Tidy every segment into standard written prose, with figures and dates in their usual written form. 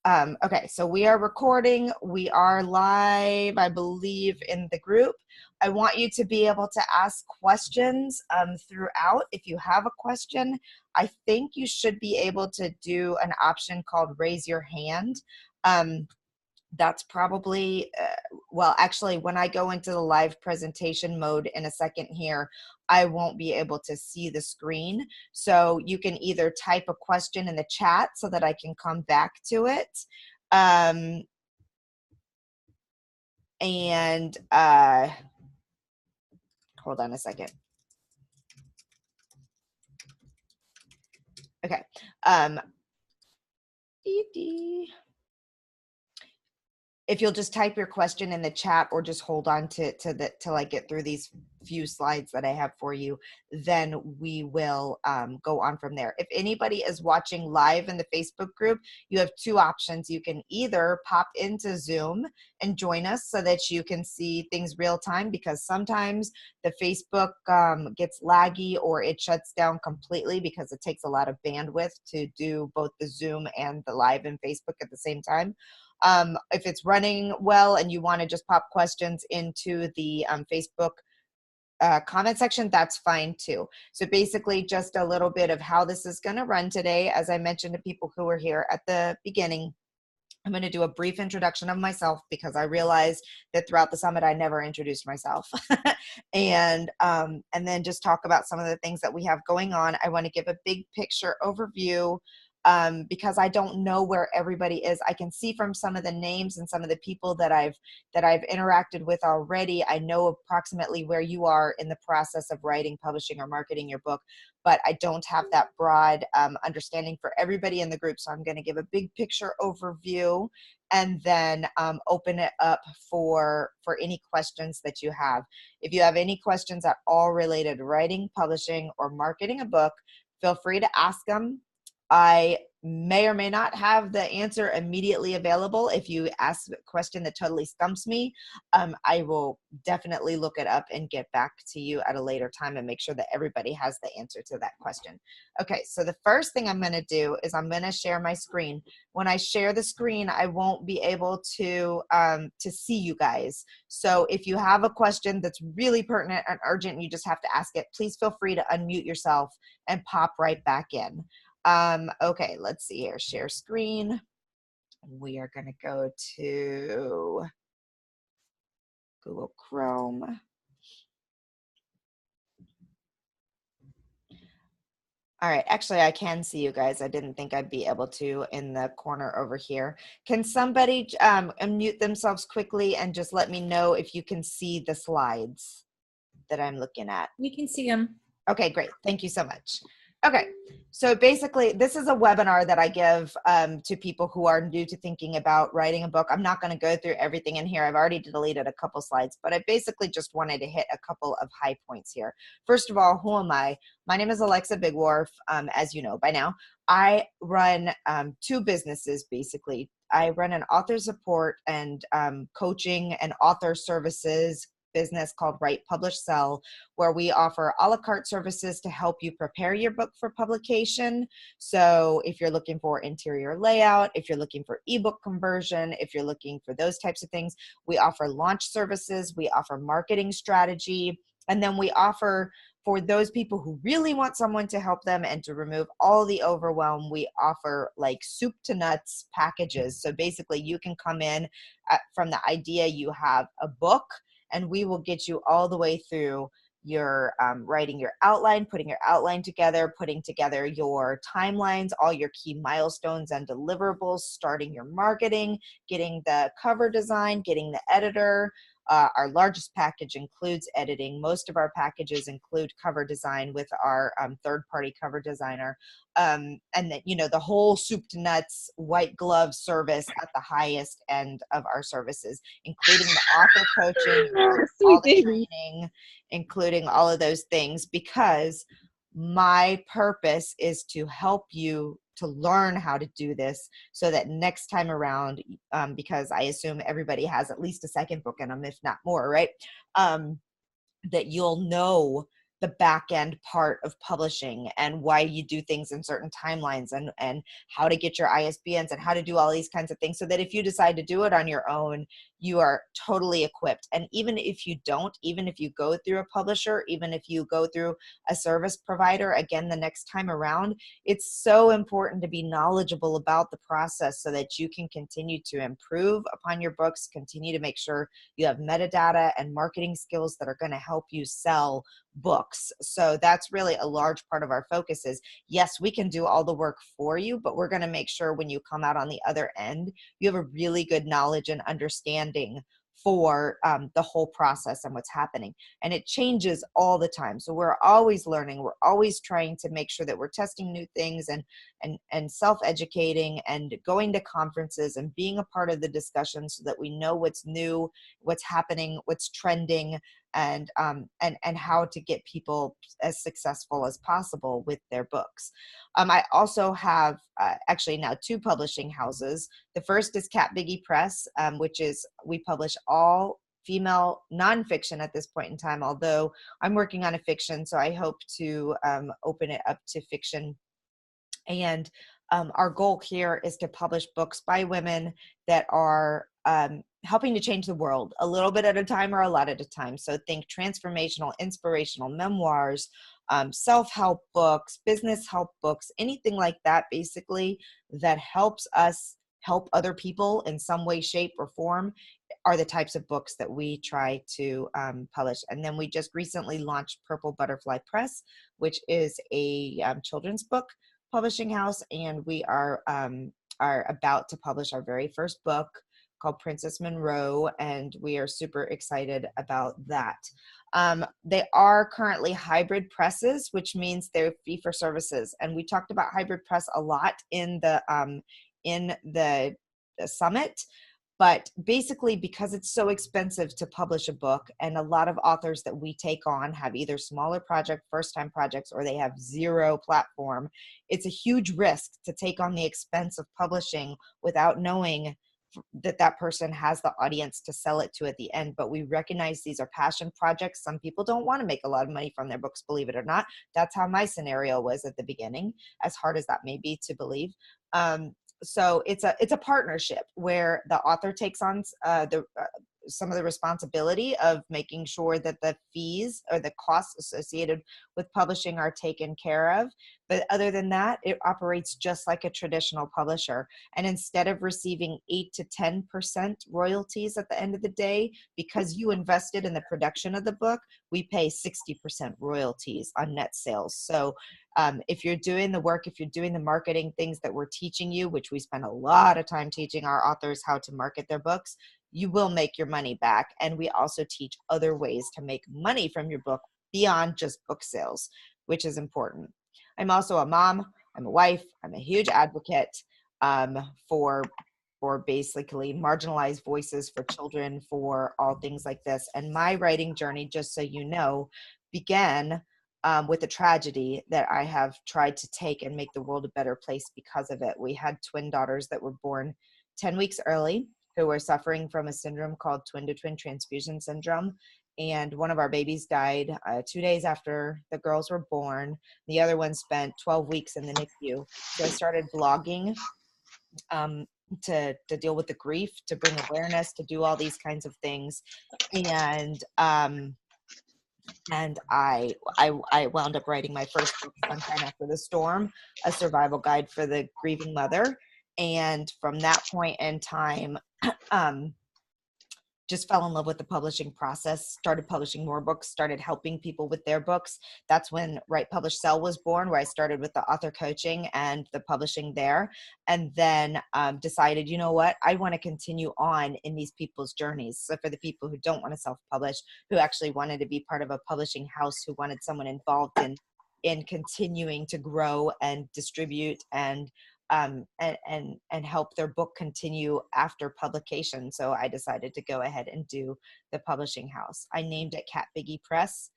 Okay, so we are recording. We are live, I believe, in the group. I want you to be able to ask questions throughout. If you have a question, I think you should be able to do an option called raise your hand. That's probably, well, actually, when I go into the live presentation mode in a second here, I won't be able to see the screen. So you can either type a question in the chat so that I can come back to it. And hold on a second. Okay. If you'll just type your question in the chat or just hold on to till I get through these few slides that I have for you, then we will go on from there. If anybody is watching live in the Facebook group, you have two options. You can either pop into Zoom and join us so that you can see things real time, because sometimes the Facebook gets laggy or it shuts down completely because it takes a lot of bandwidth to do both the Zoom and the live in Facebook at the same time. If it's running well and you want to just pop questions into the Facebook comment section, that's fine too. So basically just a little bit of how this is going to run today. As I mentioned to people who were here at the beginning, I'm going to do a brief introduction of myself because I realized that throughout the summit I never introduced myself. and then just talk about some of the things that we have going on. I want to give a big picture overview because I don't know where everybody is. I can see from some of the names and some of the people that I've interacted with already. I know approximately where you are in the process of writing, publishing, or marketing your book, but I don't have that broad understanding for everybody in the group. So I'm going to give a big picture overview and then open it up for any questions that you have. If you have any questions at all related to writing, publishing, or marketing a book, feel free to ask them. I may or may not have the answer immediately available. If you ask a question that totally stumps me, I will definitely look it up and get back to you at a later time and make sure that everybody has the answer to that question. Okay, so the first thing I'm going to do is I'm going to share my screen. When I share the screen, I won't be able to see you guys. So if you have a question that's really pertinent and urgent and you just have to ask it, please feel free to unmute yourself and pop right back in. Okay, let's see here, share screen. We are going to go to Google Chrome. All right, actually I can see you guys. I didn't think I'd be able to in the corner over here. Can somebody unmute themselves quickly and just let me know if you can see the slides that I'm looking at? We can see them. Okay, great. Thank you so much. Okay, so basically this is a webinar that I give to people who are new to thinking about writing a book. I'm not going to go through everything in here. I've already deleted a couple slides, but I basically just wanted to hit a couple of high points here. First of all, who am I? My name is Alexa Bigwarf, as you know by now. I run two businesses basically. I run an author support and coaching and author services business called Write, Publish, Sell, where we offer a la carte services to help you prepare your book for publication. So if you're looking for interior layout, if you're looking for ebook conversion, if you're looking for those types of things, we offer launch services, we offer marketing strategy, and then we offer, for those people who really want someone to help them and to remove all the overwhelm, we offer like soup to nuts packages. So basically you can come in from the idea you have a book, and we will get you all the way through your writing your outline, putting your outline together, putting together your timelines, all your key milestones and deliverables, starting your marketing, getting the cover design, getting the editor. Our largest package includes editing. Most of our packages include cover design with our third-party cover designer. And then, you know, the whole soup to nuts white glove service at the highest end of our services, including the author coaching, all the training, including all of those things, because my purpose is to help you to learn how to do this so that next time around, because I assume everybody has at least a second book in them, if not more, right? That you'll know the back end part of publishing and why you do things in certain timelines, and how to get your ISBNs and how to do all these kinds of things, so that if you decide to do it on your own, you are totally equipped. And even if you don't, even if you go through a publisher, even if you go through a service provider again the next time around, it's so important to be knowledgeable about the process so that you can continue to improve upon your books, continue to make sure you have metadata and marketing skills that are going to help you sell books. So that's really a large part of our focus is, yes, we can do all the work for you, but we're going to make sure when you come out on the other end, you have a really good knowledge and understanding for the whole process and what's happening. And it changes all the time. So we're always learning. We're always trying to make sure that we're testing new things and self-educating and going to conferences and being a part of the discussion so that we know what's new, what's happening, what's trending, and how to get people as successful as possible with their books. I also have actually now 2 publishing houses. The first is Cat Biggie Press, which is, we publish all female nonfiction at this point in time, although I'm working on a fiction, so I hope to open it up to fiction. And our goal here is to publish books by women that are helping to change the world a little bit at a time or a lot at a time. So think transformational, inspirational memoirs, self-help books, business help books, anything like that, basically, that helps us help other people in some way, shape, or form are the types of books that we try to publish. And then we just recently launched Purple Butterfly Press, which is a children's book publishing house, and we are about to publish our very first book called Princess Monroe, and we are super excited about that. They are currently hybrid presses, which means they're fee for services, and we talked about hybrid press a lot in the summit. But basically, because it's so expensive to publish a book, and a lot of authors that we take on have either smaller project, first-time projects, or they have zero platform, it's a huge risk to take on the expense of publishing without knowing that that person has the audience to sell it to at the end. But we recognize these are passion projects. Some people don't want to make a lot of money from their books, believe it or not. That's how my scenario was at the beginning, as hard as that may be to believe. So it's a partnership where the author takes on some of the responsibility of making sure that the fees or the costs associated with publishing are taken care of. But other than that, it operates just like a traditional publisher. And instead of receiving 8 to 10% royalties at the end of the day, because you invested in the production of the book, we pay 60% royalties on net sales. So if you're doing the work, if you're doing the marketing things that we're teaching you, which we spend a lot of time teaching our authors how to market their books, you will make your money back. And we also teach other ways to make money from your book beyond just book sales, which is important. I'm also a mom, I'm a wife, I'm a huge advocate for basically marginalized voices, for children, for all things like this. And my writing journey, just so you know, began with a tragedy that I have tried to take and make the world a better place because of it. We had twin daughters that were born 10 weeks early who were suffering from a syndrome called twin-to-twin transfusion syndrome. And one of our babies died 2 days after the girls were born. The other one spent 12 weeks in the NICU. So I started blogging to deal with the grief, to bring awareness, to do all these kinds of things. And I wound up writing my first book, Sunshine After the Storm, a survival guide for the grieving mother. And from that point in time, just fell in love with the publishing process, started publishing more books, started helping people with their books. That's when Write, Publish, Sell was born, where I started with the author coaching and the publishing there. And then decided, you know what, I want to continue on in these people's journeys. So for the people who don't want to self-publish, who actually wanted to be part of a publishing house, who wanted someone involved in continuing to grow and distribute and help their book continue after publication. So I decided to go ahead and do the publishing house. I named it Cat Biggie Press.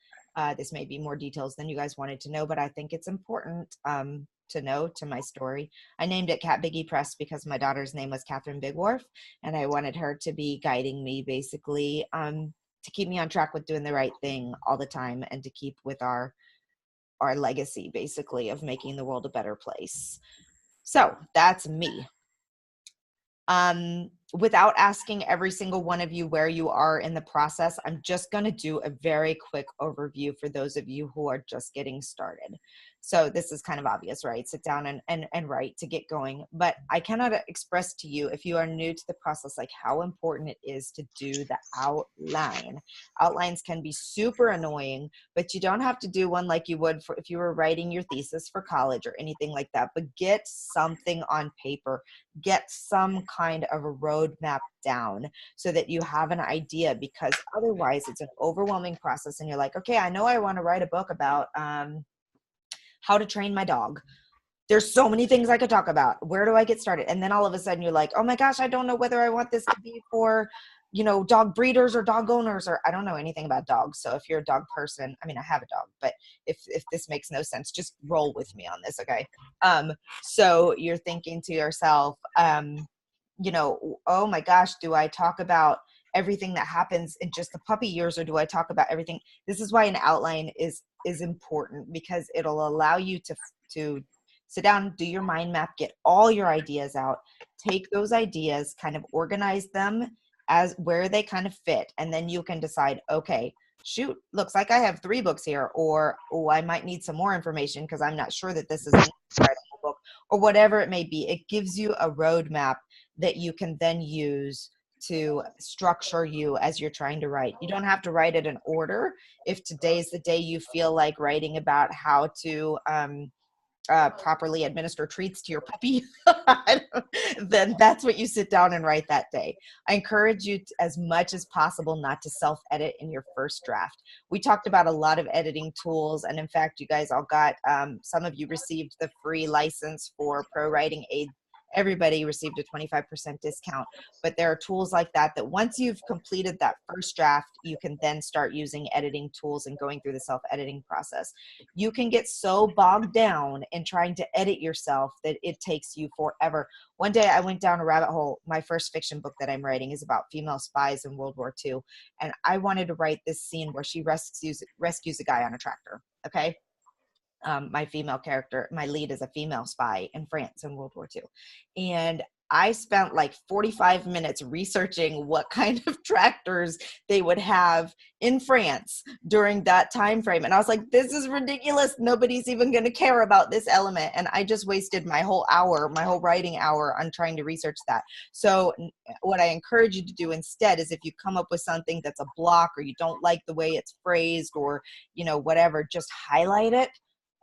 This may be more details than you guys wanted to know, but I think it's important to know to my story. I named it Cat Biggie Press because my daughter's name was Catherine Bigwharf, and I wanted her to be guiding me basically to keep me on track with doing the right thing all the time, and to keep with our legacy, basically, of making the world a better place. So that's me. Without asking every single one of you where you are in the process, I'm just going to do a very quick overview for those of you who are just getting started. So this is kind of obvious, right? Sit down and write to get going. But I cannot express to you, if you are new to the process, like how important it is to do the outline. Outlines can be super annoying, but you don't have to do one like you would for if you were writing your thesis for college or anything like that. But get something on paper. Get some kind of a roadmap down so that you have an idea, because otherwise it's an overwhelming process and you're like, okay, I know I want to write a book about how to train my dog. There's so many things I could talk about. Where do I get started? And then all of a sudden you're like, oh my gosh, I don't know whether I want this to be for, you know, dog breeders or dog owners, or I don't know anything about dogs. So if you're a dog person, I mean, I have a dog, but if this makes no sense, just roll with me on this. Okay. So you're thinking to yourself, you know, oh my gosh, do I talk about everything that happens in just the puppy years, or do I talk about everything? This is why an outline is important, because it'll allow you to sit down, do your mind map, get all your ideas out, take those ideas, kind of organize them as where they kind of fit. And then you can decide, okay, shoot, looks like I have 3 books here, or, oh, I might need some more information because I'm not sure that this is enough to write a whole book, or whatever it may be. It gives you a roadmap that you can then use to structure you as you're trying to write. You don't have to write it in order. If today's the day you feel like writing about how to properly administer treats to your puppy, then that's what you sit down and write that day. I encourage you to, as much as possible, not to self-edit in your first draft. We talked about a lot of editing tools, and in fact, you guys all got, some of you received the free license for Pro Writing Aid. Everybody received a 25% discount, but there are tools like that once you've completed that first draft, you can then start using editing tools and going through the self-editing process. You can get so bogged down in trying to edit yourself that it takes you forever. One day I went down a rabbit hole. My first fiction book that I'm writing is about female spies in World War II, and I wanted to write this scene where she rescues a guy on a tractor. Okay. My female character, my lead, is a female spy in France in World War II. And I spent like 45 minutes researching what kind of tractors they would have in France during that time frame. And I was like, this is ridiculous. Nobody's even going to care about this element. And I just wasted my whole writing hour on trying to research that. So what I encourage you to do instead is, if you come up with something that's a block, or you don't like the way it's phrased, or, you know, whatever, just highlight it.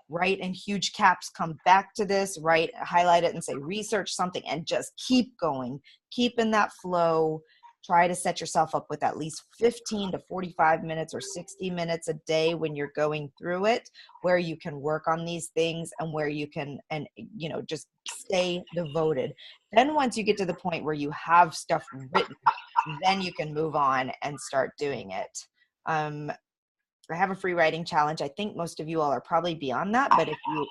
Write in huge caps, come back to this, write, highlight it and say, research something, and just keep going. Keep in that flow. Try to set yourself up with at least 15 to 45 minutes or 60 minutes a day when you're going through it, where you can work on these things and where you can, and, you know, just stay devoted. Then once you get to the point where you have stuff written, then you can move on and start doing it. I have a free writing challenge. I think most of you all are probably beyond that, but if you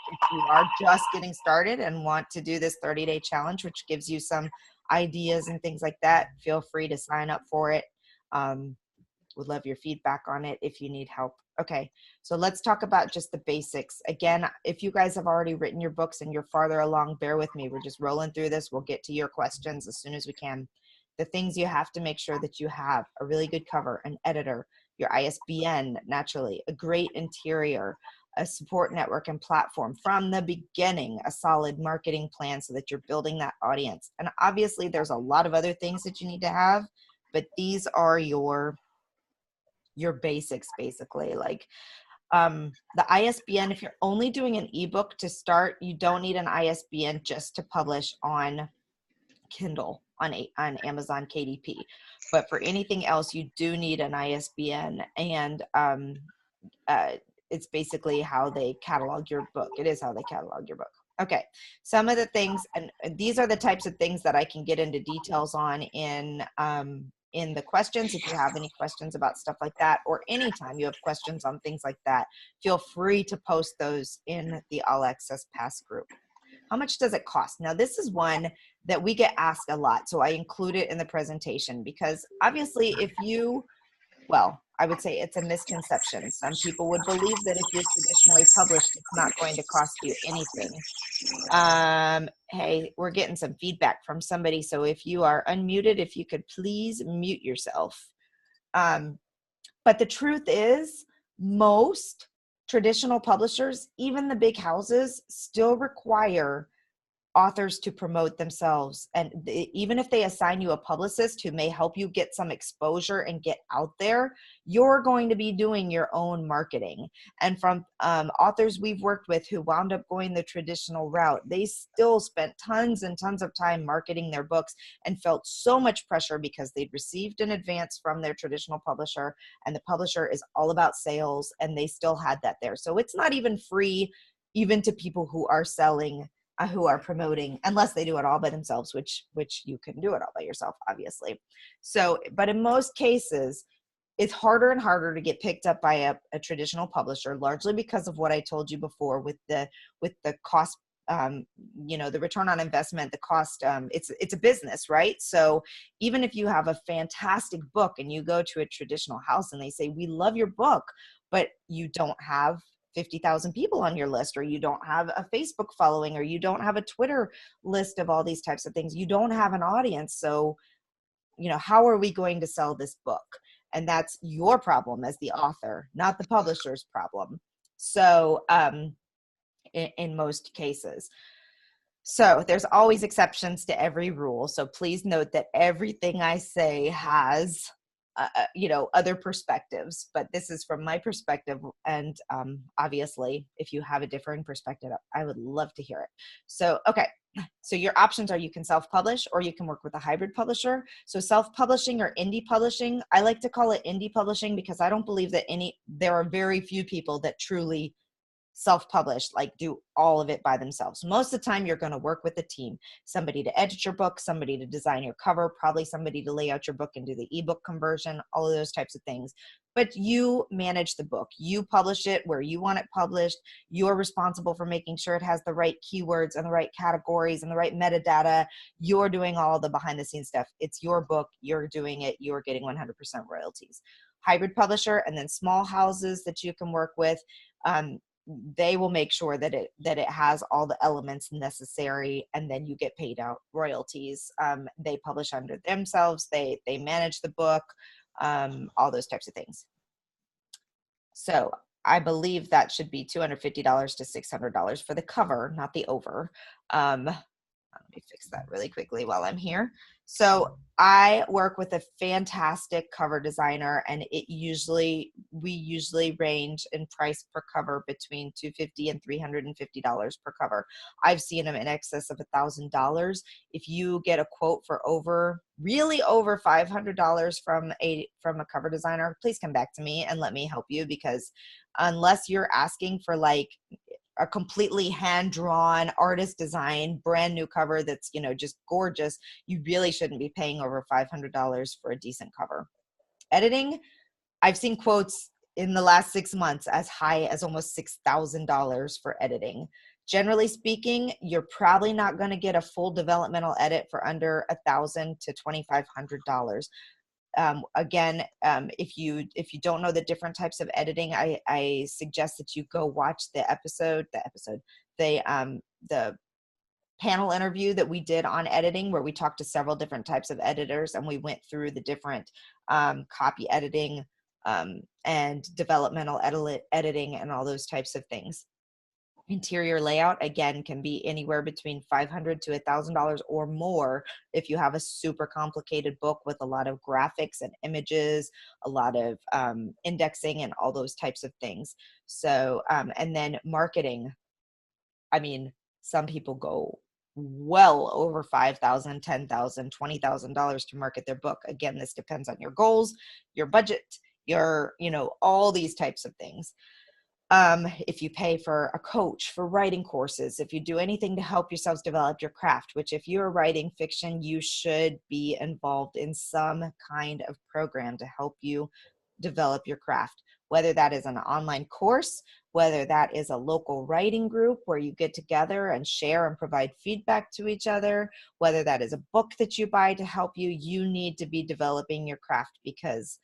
are just getting started and want to do this 30-day challenge, which gives you some ideas and things like that, feel free to sign up for it. Would love your feedback on it if you need help. Okay, so let's talk about just the basics. Again, if you guys have already written your books and you're farther along, bear with me. We're just rolling through this. We'll get to your questions as soon as we can. The things you have to make sure that you have: a really good cover, an editor, your ISBN, naturally, a great interior, a support network and platform from the beginning, a solid marketing plan so that you're building that audience. And obviously there's a lot of other things that you need to have, but these are your basics, basically. Like the ISBN, if you're only doing an ebook to start, you don't need an ISBN just to publish on Kindle, on Amazon KDP. But for anything else, you do need an ISBN, and it's basically how they catalog your book. It is how they catalog your book. Okay, some of the things, and these are the types of things that I can get into details on in the questions. If you have any questions about stuff like that, or anytime you have questions on things like that, feel free to post those in the All Access Pass group. How much does it cost? Now, this is one that we get asked a lot, so I include it in the presentation, because obviously if you well, I would say it's a misconception. Some people would believe that if you're traditionally published, it's not going to cost you anything. Hey, we're getting some feedback from somebody. So if you are unmuted, if you could please mute yourself. But the truth is, most traditional publishers, even the big houses, still require authors to promote themselves. And even if they assign you a publicist who may help you get some exposure and get out there, you're going to be doing your own marketing. And from authors we've worked with who wound up going the traditional route, they still spent tons and tons of time marketing their books and felt so much pressure because they'd received an advance from their traditional publisher, and the publisher is all about sales, and they still had that there. So it's not even free, even to people who are selling, who are promoting, unless they do it all by themselves, which you can do it all by yourself, obviously. So, but in most cases, it's harder and harder to get picked up by a traditional publisher, largely because of what I told you before with the cost, the return on investment, the cost, it's a business, right? So even if you have a fantastic book and you go to a traditional house and they say, we love your book, but you don't have 50,000 people on your list, or you don't have a Facebook following, or you don't have a Twitter list of all these types of things. You don't have an audience. So, how are we going to sell this book? And that's your problem as the author, not the publisher's problem. So, in most cases. So there's always exceptions to every rule. So please note that everything I say has other perspectives, but this is from my perspective. And obviously, if you have a differing perspective, I would love to hear it. So, okay. So your options are you can self-publish or you can work with a hybrid publisher. So self-publishing or indie publishing, I like to call it indie publishing because I don't believe that there are very few people that truly self-published, like do all of it by themselves. Most of the time you're going to work with a team, somebody to edit your book, somebody to design your cover, probably somebody to lay out your book and do the ebook conversion, all of those types of things. But you manage the book, you publish it where you want it published. You're responsible for making sure it has the right keywords and the right categories and the right metadata. You're doing all the behind the scenes stuff. It's your book, you're doing it, you're getting 100% royalties. Hybrid publisher, and then small houses that you can work with, they will make sure that it has all the elements necessary, and then you get paid out royalties. They publish under themselves, they manage the book, all those types of things. So I believe that should be $250 to $600 for the cover, not the over. Let me fix that really quickly while I'm here. So I work with a fantastic cover designer, and we usually range in price per cover between $250 and $350 per cover. I've seen them in excess of $1,000. If you get a quote for really over $500 from a cover designer, please come back to me and let me help you, because unless you're asking for like a completely hand-drawn, artist design, brand new cover that's, just gorgeous, you really shouldn't be paying over $500 for a decent cover. Editing, I've seen quotes in the last 6 months as high as almost $6,000 for editing. Generally speaking, you're probably not going to get a full developmental edit for under $1,000 to $2,500. Again, if you don't know the different types of editing, I suggest that you go watch the panel interview that we did on editing, where we talked to several different types of editors, and we went through the different copy editing and developmental editing and all those types of things. Interior layout, again, can be anywhere between $500 to $1,000 or more if you have a super complicated book with a lot of graphics and images, a lot of indexing and all those types of things. So, and then marketing, I mean, some people go well over $5,000, $10,000, $20,000 to market their book. Again, this depends on your goals, your budget, all these types of things. If you pay for a coach for writing courses, if you do anything to help yourselves develop your craft, which if you're writing fiction, you should be involved in some kind of program to help you develop your craft, whether that is an online course, whether that is a local writing group where you get together and share and provide feedback to each other, whether that is a book that you buy to help you, you need to be developing your craft, because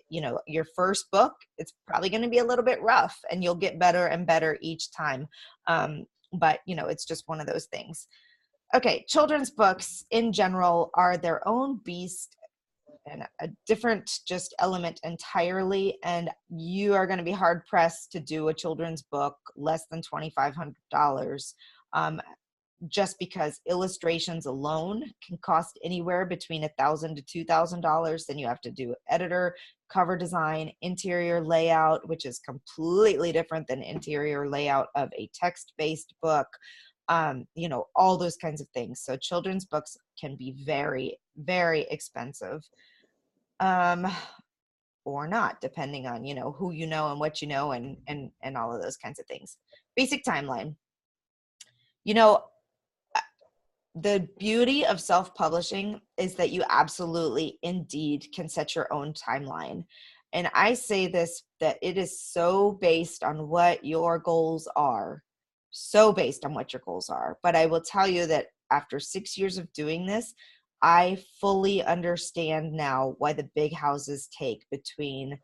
you know, your first book, it's probably going to be a little bit rough, and you'll get better and better each time. But you know, it's just one of those things. Okay, children's books in general are their own beast and a different just element entirely. And you are going to be hard pressed to do a children's book less than $2,500. Just because illustrations alone can cost anywhere between $1,000 to $2,000. Then you have to do editor, cover design, interior layout, which is completely different than interior layout of a text-based book. You know, all those kinds of things. So children's books can be very, very expensive, or not, depending on, you know, who you know and what you know, and all of those kinds of things. Basic timeline. You know, the beauty of self-publishing is that you absolutely indeed can set your own timeline. And I say this, that it is so based on what your goals are. So based on what your goals are. But I will tell you that after 6 years of doing this, I fully understand now why the big houses take between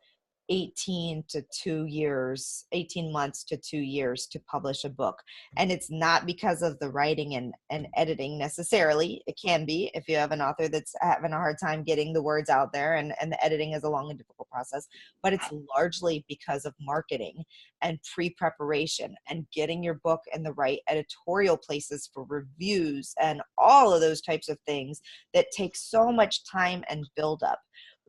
18 to 2 years, 18 months to 2 years to publish a book. And it's not because of the writing and editing necessarily. It can be if you have an author that's having a hard time getting the words out there, and the editing is a long and difficult process, but it's largely because of marketing and pre-preparation and getting your book in the right editorial places for reviews and all of those types of things that take so much time and build up.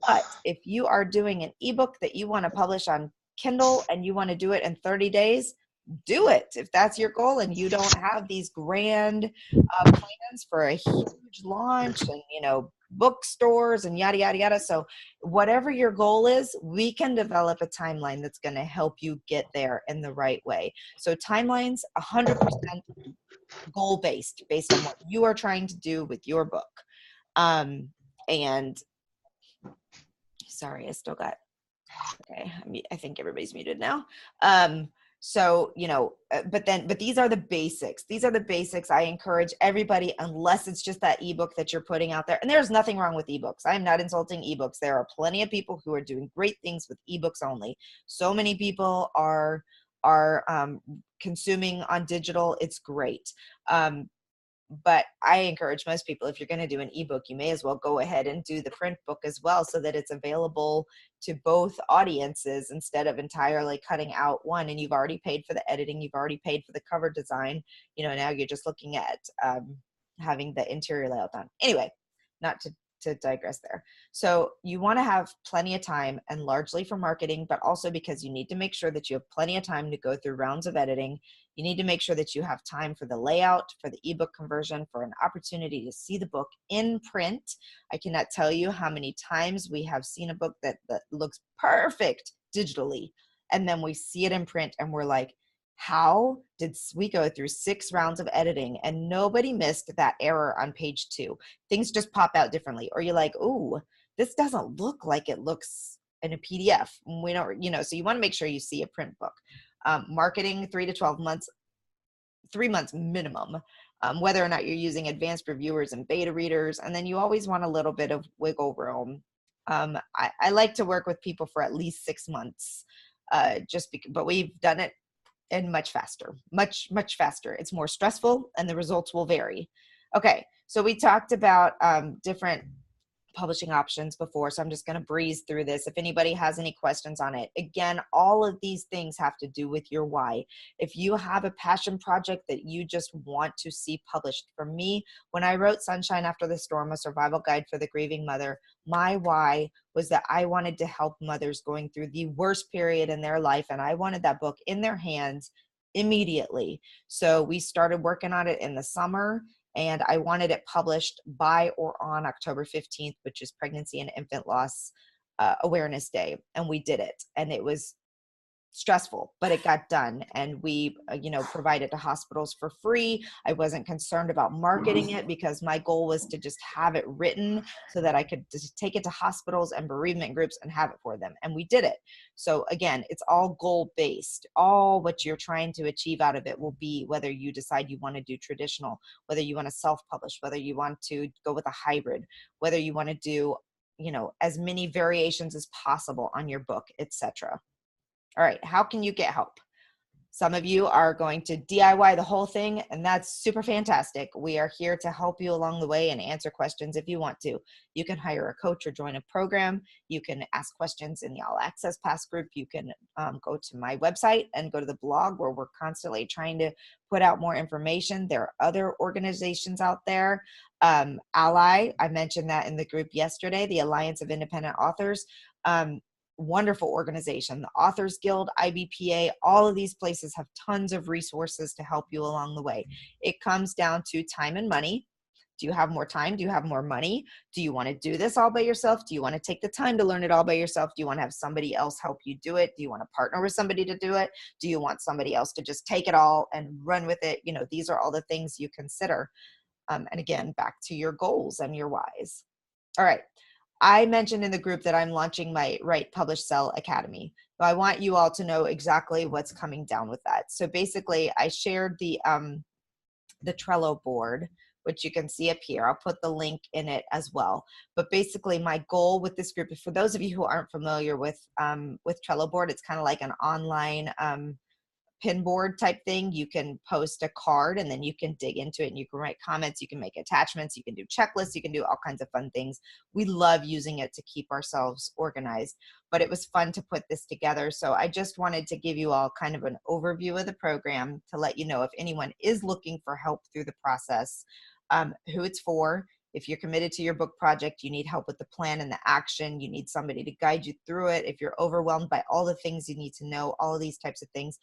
But if you are doing an ebook that you want to publish on Kindle and you want to do it in 30 days, do it. If that's your goal and you don't have these grand plans for a huge launch and, you know, bookstores and yada, yada, yada. So whatever your goal is, we can develop a timeline that's going to help you get there in the right way. So timelines, 100% goal-based, based on what you are trying to do with your book. And sorry, I still got, okay, I think everybody's muted now. So, you know, but these are the basics. These are the basics. I encourage everybody, unless it's just that ebook that you're putting out there. And there's nothing wrong with ebooks. I am not insulting ebooks. There are plenty of people who are doing great things with ebooks only. So many people are consuming on digital. It's great. But I encourage most people, if you're going to do an ebook, you may as well go ahead and do the print book as well, so that it's available to both audiences instead of entirely cutting out one. And you've already paid for the editing, you've already paid for the cover design. You know, now you're just looking at having the interior layout done. Anyway, not to digress there. So you want to have plenty of time, and largely for marketing, but also because you need to make sure that you have plenty of time to go through rounds of editing. You need to make sure that you have time for the layout, for the ebook conversion, for an opportunity to see the book in print. I cannot tell you how many times we have seen a book that looks perfect digitally, and then we see it in print and we're like, how did we go through 6 rounds of editing and nobody missed that error on page 2? Things just pop out differently. Or you're like, ooh, this doesn't look like it looks in a PDF. We don't, you know, so you want to make sure you see a print book. Marketing, 3 to 12 months, 3 months minimum, whether or not you're using advanced reviewers and beta readers. And then you always want a little bit of wiggle room. I like to work with people for at least 6 months, but we've done it and much faster, much faster. It's more stressful and the results will vary. Okay, so we talked about different publishing options before, so I'm just going to breeze through this. If anybody has any questions on it, again, all of these things have to do with your why. If you have a passion project that you just want to see published, for me, when I wrote Sunshine After the Storm, a survival guide for the grieving mother, my why was that I wanted to help mothers going through the worst period in their life, and I wanted that book in their hands immediately. So we started working on it in the summer, and I wanted it published by or on October 15th, which is Pregnancy and Infant Loss Awareness Day. And we did it. And it was stressful, but it got done. And we, provided to hospitals for free. I wasn't concerned about marketing it because my goal was to just have it written so that I could just take it to hospitals and bereavement groups and have it for them. And we did it. So again, it's all goal-based. All what you're trying to achieve out of it will be whether you decide you want to do traditional, whether you want to self-publish, whether you want to go with a hybrid, whether you want to do as many variations as possible on your book, etc. All right, how can you get help? Some of you are going to DIY the whole thing, and that's super fantastic. We are here to help you along the way and answer questions if you want to. You can hire a coach or join a program. You can ask questions in the All Access Pass group. You can go to my website and go to the blog where we're constantly trying to put out more information. There are other organizations out there. Ally, I mentioned that in the group yesterday, the Alliance of Independent Authors. Wonderful organization, the Authors Guild, IBPA, all of these places have tons of resources to help you along the way. It comes down to time and money. Do you have more time? Do you have more money? Do you want to do this all by yourself? Do you want to take the time to learn it all by yourself? Do you want to have somebody else help you do it? Do you want to partner with somebody to do it? Do you want somebody else to just take it all and run with it? These are all the things you consider. And again, back to your goals and your whys. All right. I mentioned in the group that I'm launching my Write, Publish, Sell Academy. So I want you all to know exactly what's coming down with that. So basically, I shared the Trello board, which you can see up here. I'll put the link in it as well. But basically, my goal with this group, for those of you who aren't familiar with Trello board, it's kind of like an online pin board type thing. You can post a card and then you can dig into it and you can write comments, you can make attachments, you can do checklists, you can do all kinds of fun things. We love using it to keep ourselves organized, but it was fun to put this together. So I just wanted to give you all kind of an overview of the program to let you know if anyone is looking for help through the process, who it's for. If you're committed to your book project, you need help with the plan and the action, you need somebody to guide you through it. If you're overwhelmed by all the things you need to know, all of these types of things,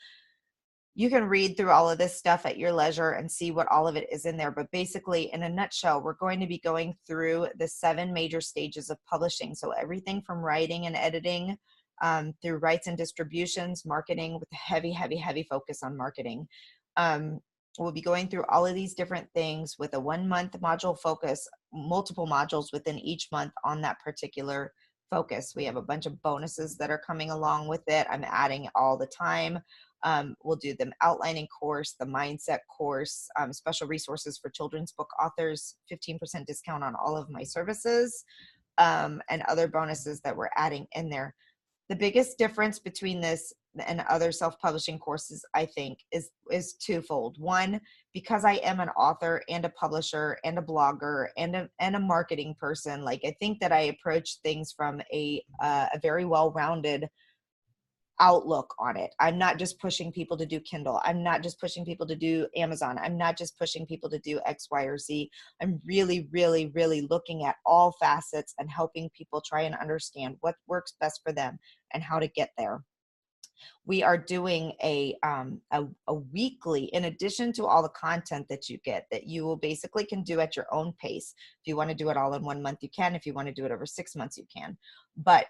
you can read through all of this stuff at your leisure and see what all of it is in there. But basically, in a nutshell, we're going to be going through the 7 major stages of publishing. So everything from writing and editing through rights and distributions, marketing with a heavy, heavy, heavy focus on marketing. We'll be going through all of these different things with a 1-month module focus, multiple modules within each month on that particular focus. We have a bunch of bonuses that are coming along with it. I'm adding all the time. We'll do the outlining course, the mindset course, special resources for children's book authors, 15% discount on all of my services, and other bonuses that we're adding in there. The biggest difference between this and other self-publishing courses, I think, is twofold. One, because I am an author and a publisher and a blogger and a marketing person, like I think that I approach things from a very well-rounded outlook on it. I'm not just pushing people to do Kindle. I'm not just pushing people to do Amazon. I'm not just pushing people to do X, Y, or Z. I'm really, really, really looking at all facets and helping people try and understand what works best for them and how to get there. We are doing a weekly, in addition to all the content that you get, that you will basically can do at your own pace. If you want to do it all in 1 month, you can. If you want to do it over 6 months, you can. But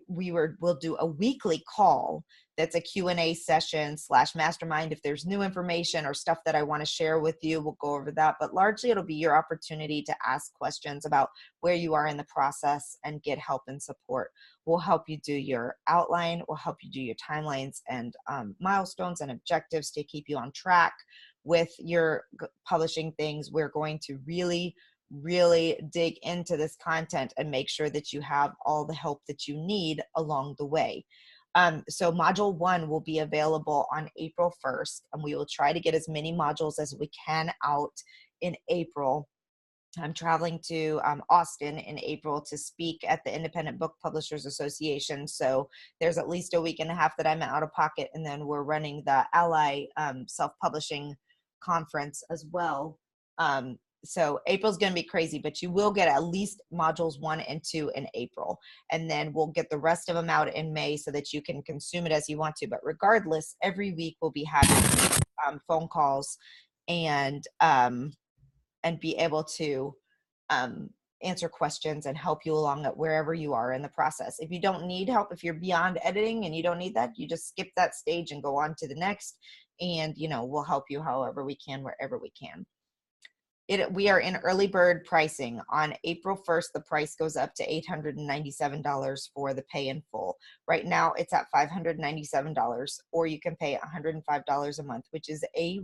we'll do a weekly call that's a Q&A session / mastermind. If there's new information or stuff that I want to share with you, we'll go over that. But largely, it'll be your opportunity to ask questions about where you are in the process and get help and support. We'll help you do your outline. We'll help you do your timelines and milestones and objectives to keep you on track with your publishing things. We're going to really dig into this content and make sure that you have all the help that you need along the way. So module 1 will be available on April 1st, and we will try to get as many modules as we can out in April. I'm traveling to Austin in April to speak at the Independent Book Publishers Association. So there's at least a week and a half that I'm out of pocket, and then we're running the Ally Self-Publishing Conference as well. So April's going to be crazy, but you will get at least modules 1 and 2 in April. And then we'll get the rest of them out in May so that you can consume it as you want to. But regardless, every week we'll be having phone calls and be able to answer questions and help you along at wherever you are in the process. If you don't need help, if you're beyond editing and you don't need that, you just skip that stage and go on to the next. And, we'll help you however we can, wherever we can. We are in early bird pricing. On April 1st, the price goes up to $897 for the pay in full. Right now, it's at $597, or you can pay $105 a month, which is a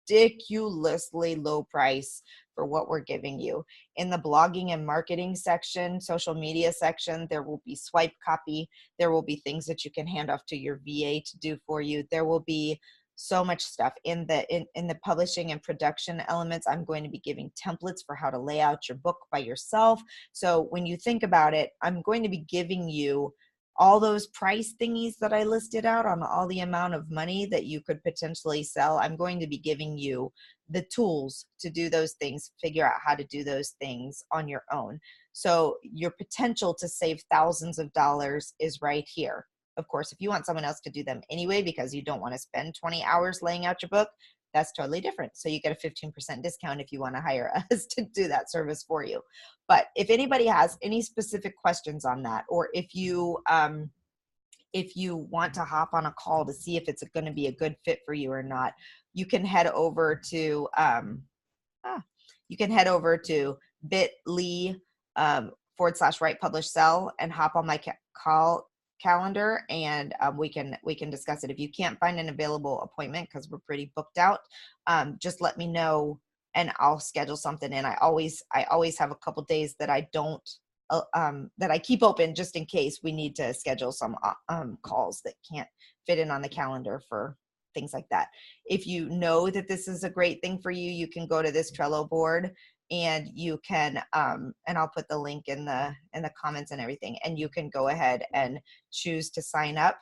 ridiculously low price for what we're giving you. In the blogging and marketing section, social media section, there will be swipe copy. There will be things that you can hand off to your VA to do for you. There will be so much stuff in the publishing and production elements. I'm going to be giving templates for how to lay out your book by yourself. So when you think about it, I'm going to be giving you all those price thingies that I listed out on all the amount of money that you could potentially sell. I'm going to be giving you the tools to do those things, figure out how to do those things on your own. So your potential to save thousands of dollars is right here. Of course, if you want someone else to do them anyway, because you don't want to spend 20 hours laying out your book, that's totally different. So you get a 15% discount if you want to hire us to do that service for you. But if anybody has any specific questions on that, or if you want to hop on a call to see if it's going to be a good fit for you or not, you can head over to bit.ly / write publish sell and hop on my calendar, and we can discuss it. If you can't find an available appointment because we're pretty booked out, just let me know and I'll schedule something in. I always have a couple days that I don't that I keep open just in case we need to schedule some calls that can't fit in on the calendar for things like that. If you know that this is a great thing for you, you can go to this Trello board and you can and I'll put the link in the comments and everything, and you can go ahead and choose to sign up,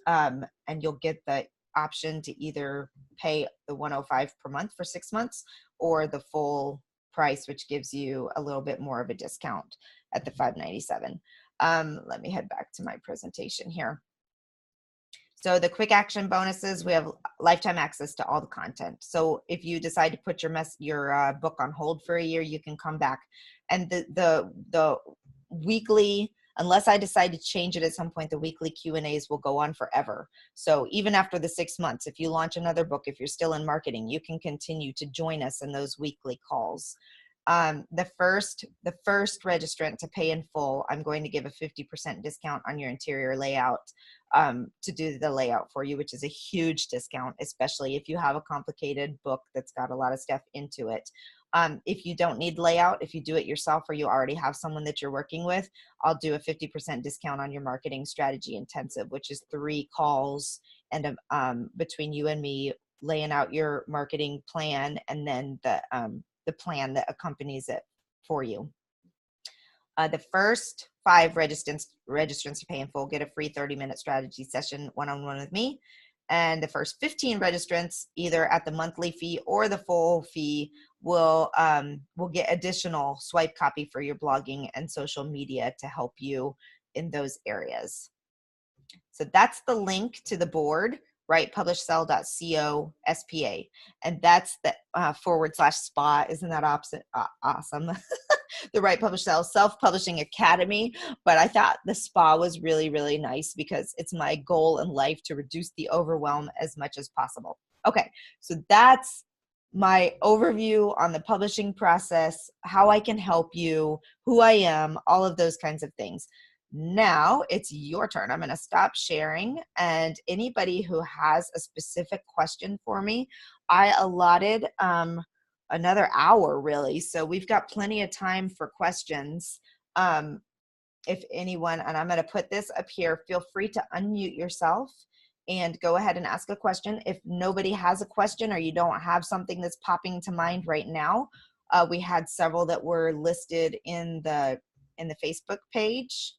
and you'll get the option to either pay the $105 per month for 6 months or the full price, which gives you a little bit more of a discount at the $597. Let me head back to my presentation here. So the quick action bonuses, we have lifetime access to all the content. So if you decide to put your book on hold for a year, you can come back. And the weekly, unless I decide to change it at some point, the weekly Q&As will go on forever. So even after the 6 months, if you launch another book, if you're still in marketing, you can continue to join us in those weekly calls. The first registrant to pay in full, I'm going to give a 50% discount on your interior layout to do the layout for you, which is a huge discount, especially if you have a complicated book that's got a lot of stuff into it. If you don't need layout, if you do it yourself or you already have someone that you're working with, I'll do a 50% discount on your marketing strategy intensive, which is 3 calls and between you and me laying out your marketing plan and then the plan that accompanies it for you. The first 5 registrants to pay in full get a free 30-minute strategy session one-on-one with me. And the first 15 registrants, either at the monthly fee or the full fee, will get additional swipe copy for your blogging and social media to help you in those areas. So that's the link to the board, writepublishsell.co SPA. And that's the / SPA. Isn't that awesome? The Write Publish Sell Self-Publishing Academy. But I thought the SPA was really, really nice because it's my goal in life to reduce the overwhelm as much as possible. Okay, so that's my overview on the publishing process, how I can help you, who I am, all of those kinds of things. Now it's your turn. I'm going to stop sharing, and anybody who has a specific question for me, I allotted another hour really, so we've got plenty of time for questions. If anyone, and I'm going to put this up here, feel free to unmute yourself and go ahead and ask a question. If nobody has a question or you don't have something that's popping to mind right now, we had several that were listed in the Facebook page.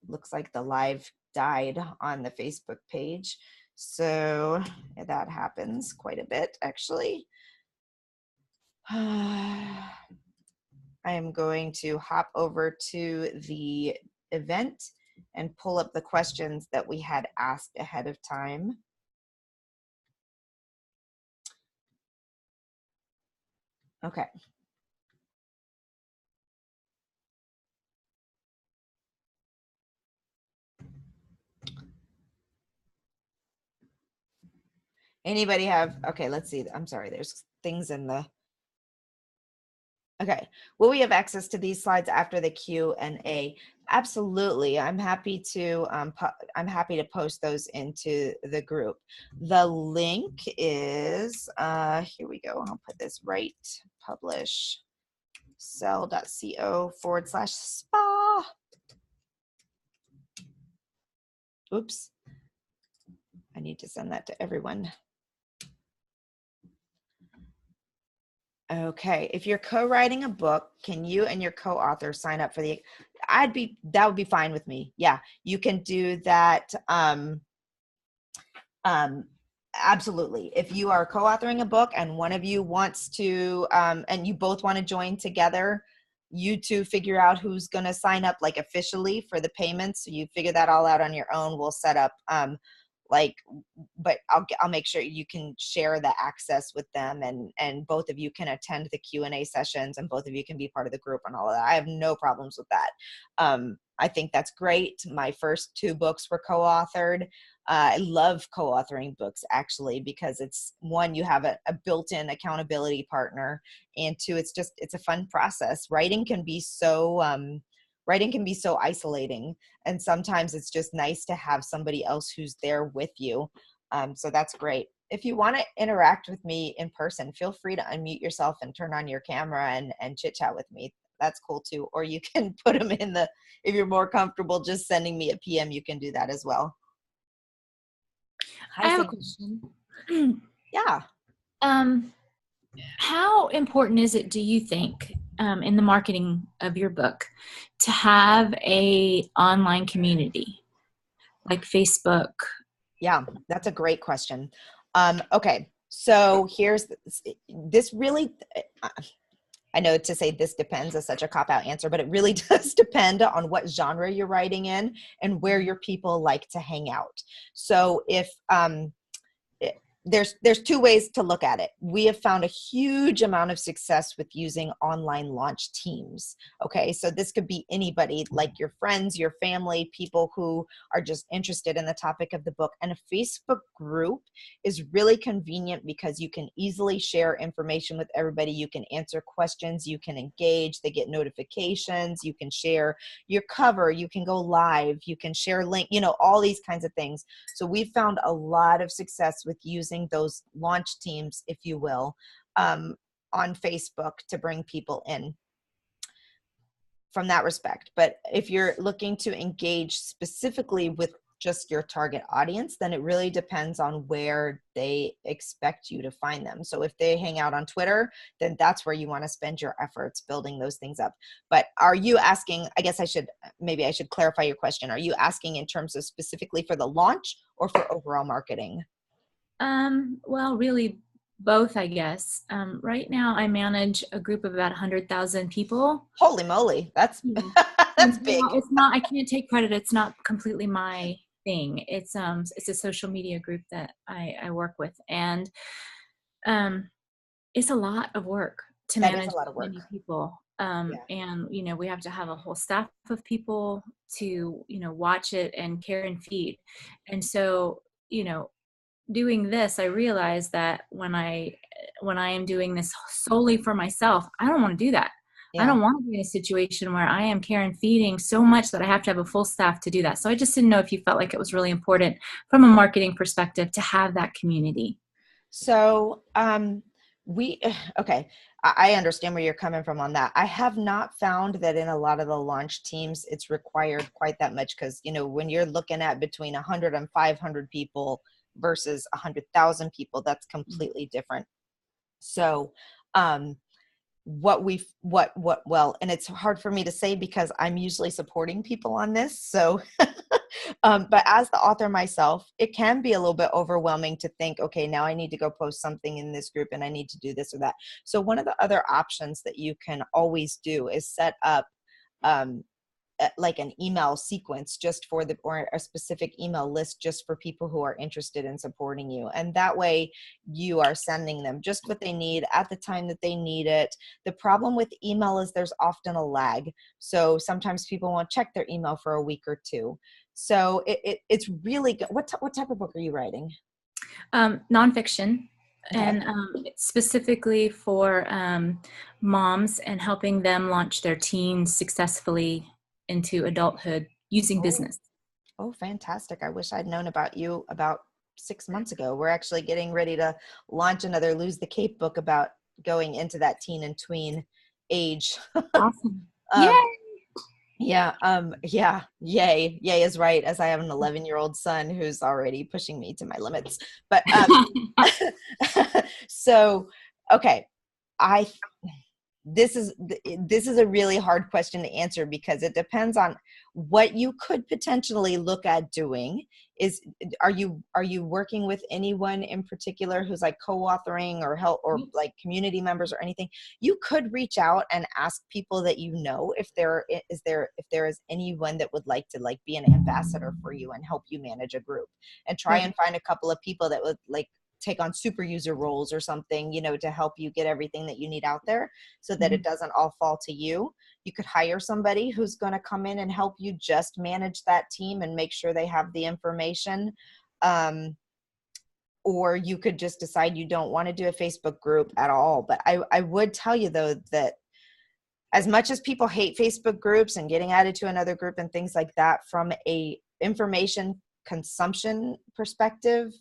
Looks like the live died on the Facebook page. So that happens quite a bit, actually. I am going to hop over to the event and pull up the questions that we had asked ahead of time. Okay. Anybody have, okay, let's see. I'm sorry, there's things in the, okay. Will we have access to these slides after the Q&A? Absolutely. I'm happy to post those into the group. The link is, here we go. I'll put this right, publish sell.co/spa. Oops. I need to send that to everyone. Okay. If you're co-writing a book, can you and your co-author sign up for that would be fine with me. Yeah, you can do that. Absolutely. If you are co-authoring a book and one of you wants to, and you both want to join together, you two figure out who's going to sign up like officially for the payments. So you figure that all out on your own. We'll set up, but I'll make sure you can share the access with them, and both of you can attend the Q&A sessions, and both of you can be part of the group and all of that. I have no problems with that. I think that's great. My first 2 books were co-authored. I love co-authoring books, actually, because it's, one, you have a built-in accountability partner, and 2, it's a fun process. Writing can be so isolating, and sometimes it's just nice to have somebody else who's there with you. So that's great. If you want to interact with me in person, feel free to unmute yourself and turn on your camera and chit chat with me. That's cool too. Or you can put them if you're more comfortable just sending me a PM, you can do that as well. I have a question. Yeah. How important is it, do you think, in the marketing of your book to have a online community like Facebook? Yeah, that's a great question. Okay, so here's this really, I know to say this depends is such a cop-out answer, but it really does depend on what genre you're writing in and where your people like to hang out. So if there's 2 ways to look at it. We have found a huge amount of success with using online launch teams. Okay, so this could be anybody, like your friends, your family, people who are just interested in the topic of the book. And a Facebook group is really convenient because you can easily share information with everybody. You can answer questions, you can engage, they get notifications, you can share your cover, you can go live, you can share link, all these kinds of things. So we've found a lot of success with using those launch teams, if you will, on Facebook to bring people in from that respect. But if you're looking to engage specifically with just your target audience, then it really depends on where they expect you to find them. So if they hang out on Twitter, then that's where you want to spend your efforts building those things up. But are you asking, I guess I should clarify your question. Are you asking in terms of specifically for the launch or for overall marketing? Well, really both, I guess. Right now I manage a group of about 100,000 people. Holy moly. That's, that's big. It's not, I can't take credit. It's not completely my thing. It's a social media group that I work with, and it's a lot of work to manage many people. And, we have to have a whole staff of people to, watch it and care and feed. And so, doing this, I realized that when I am doing this solely for myself, I don't want to do that. Yeah. I don't want to be in a situation where I am care and feeding so much that I have to have a full staff to do that. So I just didn't know if you felt like it was really important from a marketing perspective to have that community. So, okay, I understand where you're coming from on that. I have not found that in a lot of the launch teams, it's required quite that much, because, when you're looking at between 100 and 500 people versus 100,000 people, that's completely different. So, well, and it's hard for me to say because I'm usually supporting people on this. So, but as the author myself, it can be a little bit overwhelming to think, okay, now I need to go post something in this group and I need to do this or that. So one of the other options that you can always do is set up, like an email sequence just for or a specific email list just for people who are interested in supporting you. And that way you are sending them just what they need at the time that they need it. The problem with email is there's often a lag. So sometimes people won't check their email for a week or 2. So it's really good. What type of book are you writing? Nonfiction. Okay. And specifically for moms and helping them launch their teens successfully into adulthood using business. Oh, fantastic. I wish I'd known about you about 6 months ago. We're actually getting ready to launch another Lose the Cape book about going into that teen and tween age. Awesome. Yay! Yeah. Yay is right, as I have an 11-year-old son who's already pushing me to my limits. But so, okay. This is a really hard question to answer because it depends on what you could potentially look at doing. Are you working with anyone in particular who's like co-authoring or help or like community members or anything? You could reach out and ask people that you know if there is anyone that would like to like be an ambassador for you and help you manage a group, and try and find a couple of people that would like take on super user roles or something, to help you get everything that you need out there so that it doesn't all fall to you. You could hire somebody who's going to come in and help you just manage that team and make sure they have the information. Or you could just decide you don't want to do a Facebook group at all. But I would tell you though, that as much as people hate Facebook groups and getting added to another group and things like that, from a information consumption perspective,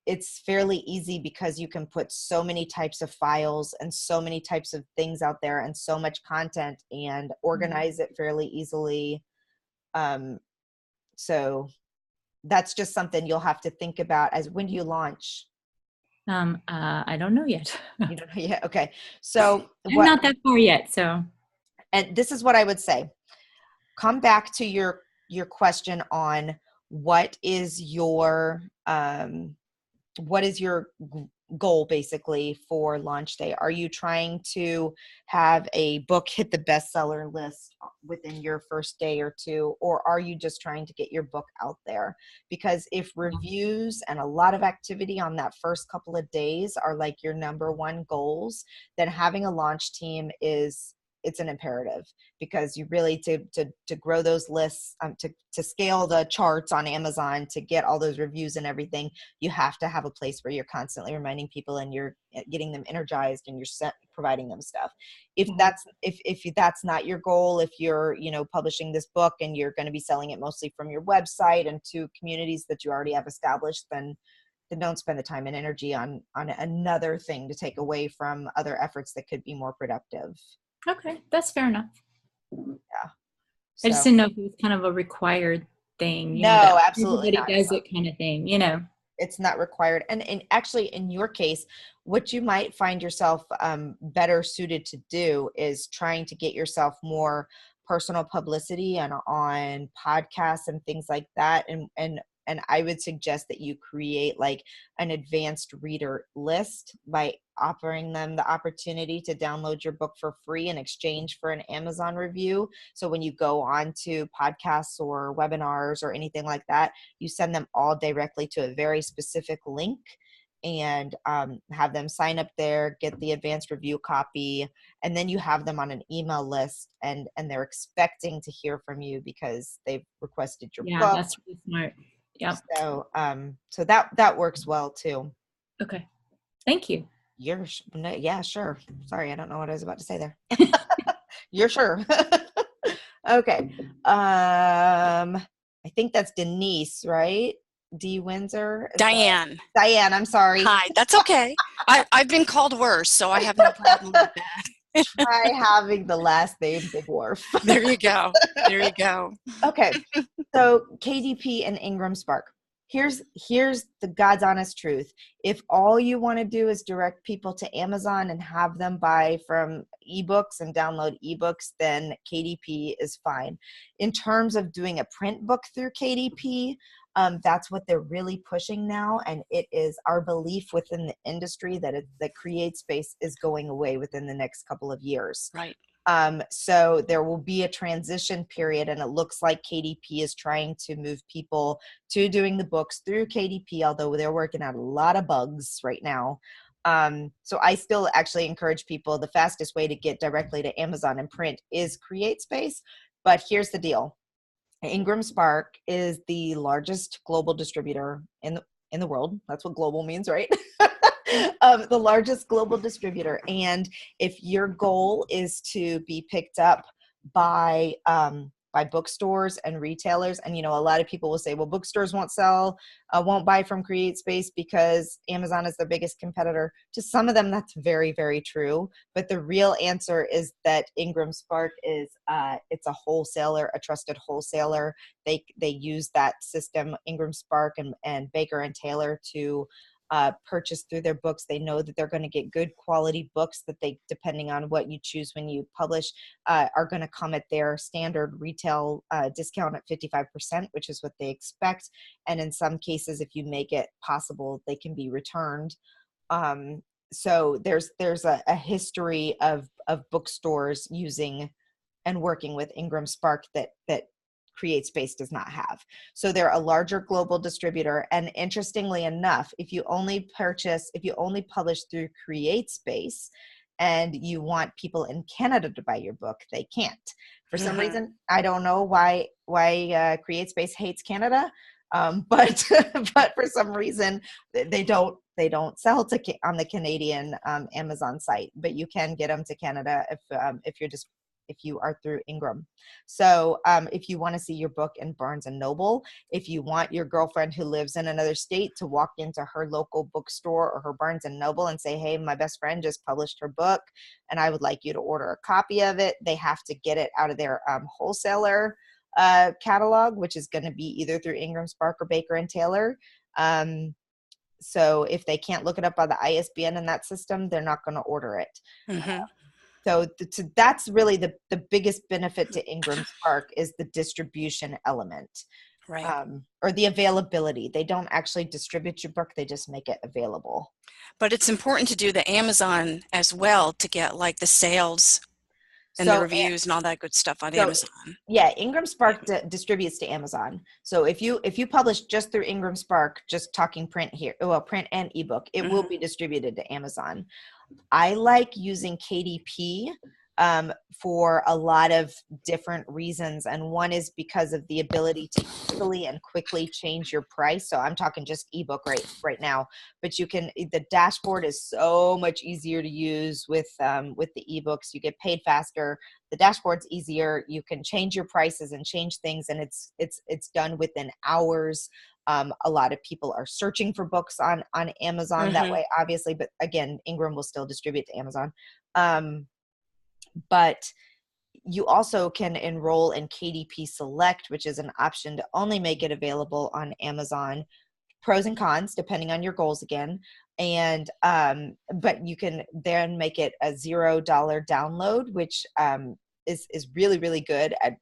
it's fairly easy because you can put so many types of files and so many types of things out there and so much content and organize it fairly easily. So that's just something you'll have to think about. As when do you launch? I don't know yet. You don't know yet? Okay. So I'm not that far yet. So, and this is what I would say. Come back to your question on what is your goal basically for launch day? Are you trying to have a book hit the bestseller list within your first day or two, or are you just trying to get your book out there? Because if reviews and a lot of activity on that first couple of days are like your number one goals, then having a launch team it's an imperative, because you really to grow those lists, to scale the charts on Amazon, to get all those reviews and everything, you have to have a place where you're constantly reminding people and you're getting them energized and you're providing them stuff. If that's not your goal, if you're publishing this book and you're going to be selling it mostly from your website and to communities that you already have established, then don't spend the time and energy on another thing to take away from other efforts that could be more productive. Okay, that's fair enough. Yeah. So, I just didn't know if it was kind of a required thing. No, absolutely not. Everybody does it kind of thing, It's not required. And actually, in your case, what you might find yourself better suited to do is trying to get yourself more personal publicity and on podcasts and things like that. And I would suggest that you create like an advanced reader list by offering them the opportunity to download your book for free in exchange for an Amazon review. So when you go on to podcasts or webinars or anything like that, you send them all directly to a very specific link and have them sign up there, get the advanced review copy, and then you have them on an email list, and they're expecting to hear from you because they've requested your book. Yeah, that's really smart. Yeah. So that works well too. Okay. Thank you. Yeah, sure. Sorry, I don't know what I was about to say there. You're sure. Okay. I think that's Denise, right? D. Windsor? Diane. Diane, I'm sorry. Hi, that's okay. I've been called worse, so I have no problem with that. Try having the last name Big Dwarf. There you go. Okay. So KDP and Ingram Spark. Here's the God's honest truth. If all you want to do is direct people to Amazon and have them buy from ebooks and download ebooks, then KDP is fine. In terms of doing a print book through KDP, that's what they're really pushing now, and it is our belief within the industry that the Create space is going away within the next couple of years. Right. So there will be a transition period, and it looks like KDP is trying to move people to doing the books through KDP, although they're working out a lot of bugs right now. So I still actually encourage people, the fastest way to get directly to Amazon and print is Create Space. But here's the deal. Ingram Spark is the largest global distributor in the world. That's what global means, right? The largest global distributor. And if your goal is to be picked up by by bookstores and retailers. And, a lot of people will say, well, bookstores won't buy from CreateSpace because Amazon is their biggest competitor. To some of them, that's very, very true. But the real answer is that Ingram Spark is, it's a wholesaler, a trusted wholesaler. They use that system, Ingram Spark and Baker and Taylor, to purchase through their books. They know that they're going to get good quality books that they, depending on what you choose when you publish, are going to come at their standard retail discount at 55%, which is what they expect. And in some cases, if you make it possible, they can be returned. So there's a history of bookstores using and working with Ingram Spark that CreateSpace does not have. So they're a larger global distributor. And interestingly enough, if you only publish through CreateSpace and you want people in Canada to buy your book, they can't. For some reason, I don't know why CreateSpace hates Canada, but for some reason they don't sell on the Canadian Amazon site, but you can get them to Canada if you are through Ingram. So if you want to see your book in Barnes and Noble, if you want your girlfriend who lives in another state to walk into her local bookstore or her Barnes and Noble and say, hey, my best friend just published her book and I would like you to order a copy of it, they have to get it out of their wholesaler catalog, which is going to be either through Ingram Spark or Baker and Taylor. So if they can't look it up by the ISBN in that system, they're not going to order it. So that's really the biggest benefit to Ingram Spark is the distribution element, right? Or the availability. They don't actually distribute your book; they just make it available. But it's important to do the Amazon as well to get like the sales and the reviews and all that good stuff on Amazon. Yeah, Ingram Spark distributes to Amazon. So if you publish just through Ingram Spark, just talking print here, well, print and ebook, it will be distributed to Amazon. I like using KDP for a lot of different reasons. And one is because of the ability to easily and quickly change your price. So I'm talking just ebook right now, but the dashboard is so much easier to use with the ebooks. You get paid faster. The dashboard's easier. You can change your prices and change things. And it's done within hours. A lot of people are searching for books on Amazon that way, obviously, but again, Ingram will still distribute to Amazon. But you also can enroll in KDP Select, which is an option to only make it available on Amazon. Pros and cons, depending on your goals again. And, but you can then make it a $0 download, which is really, really good at.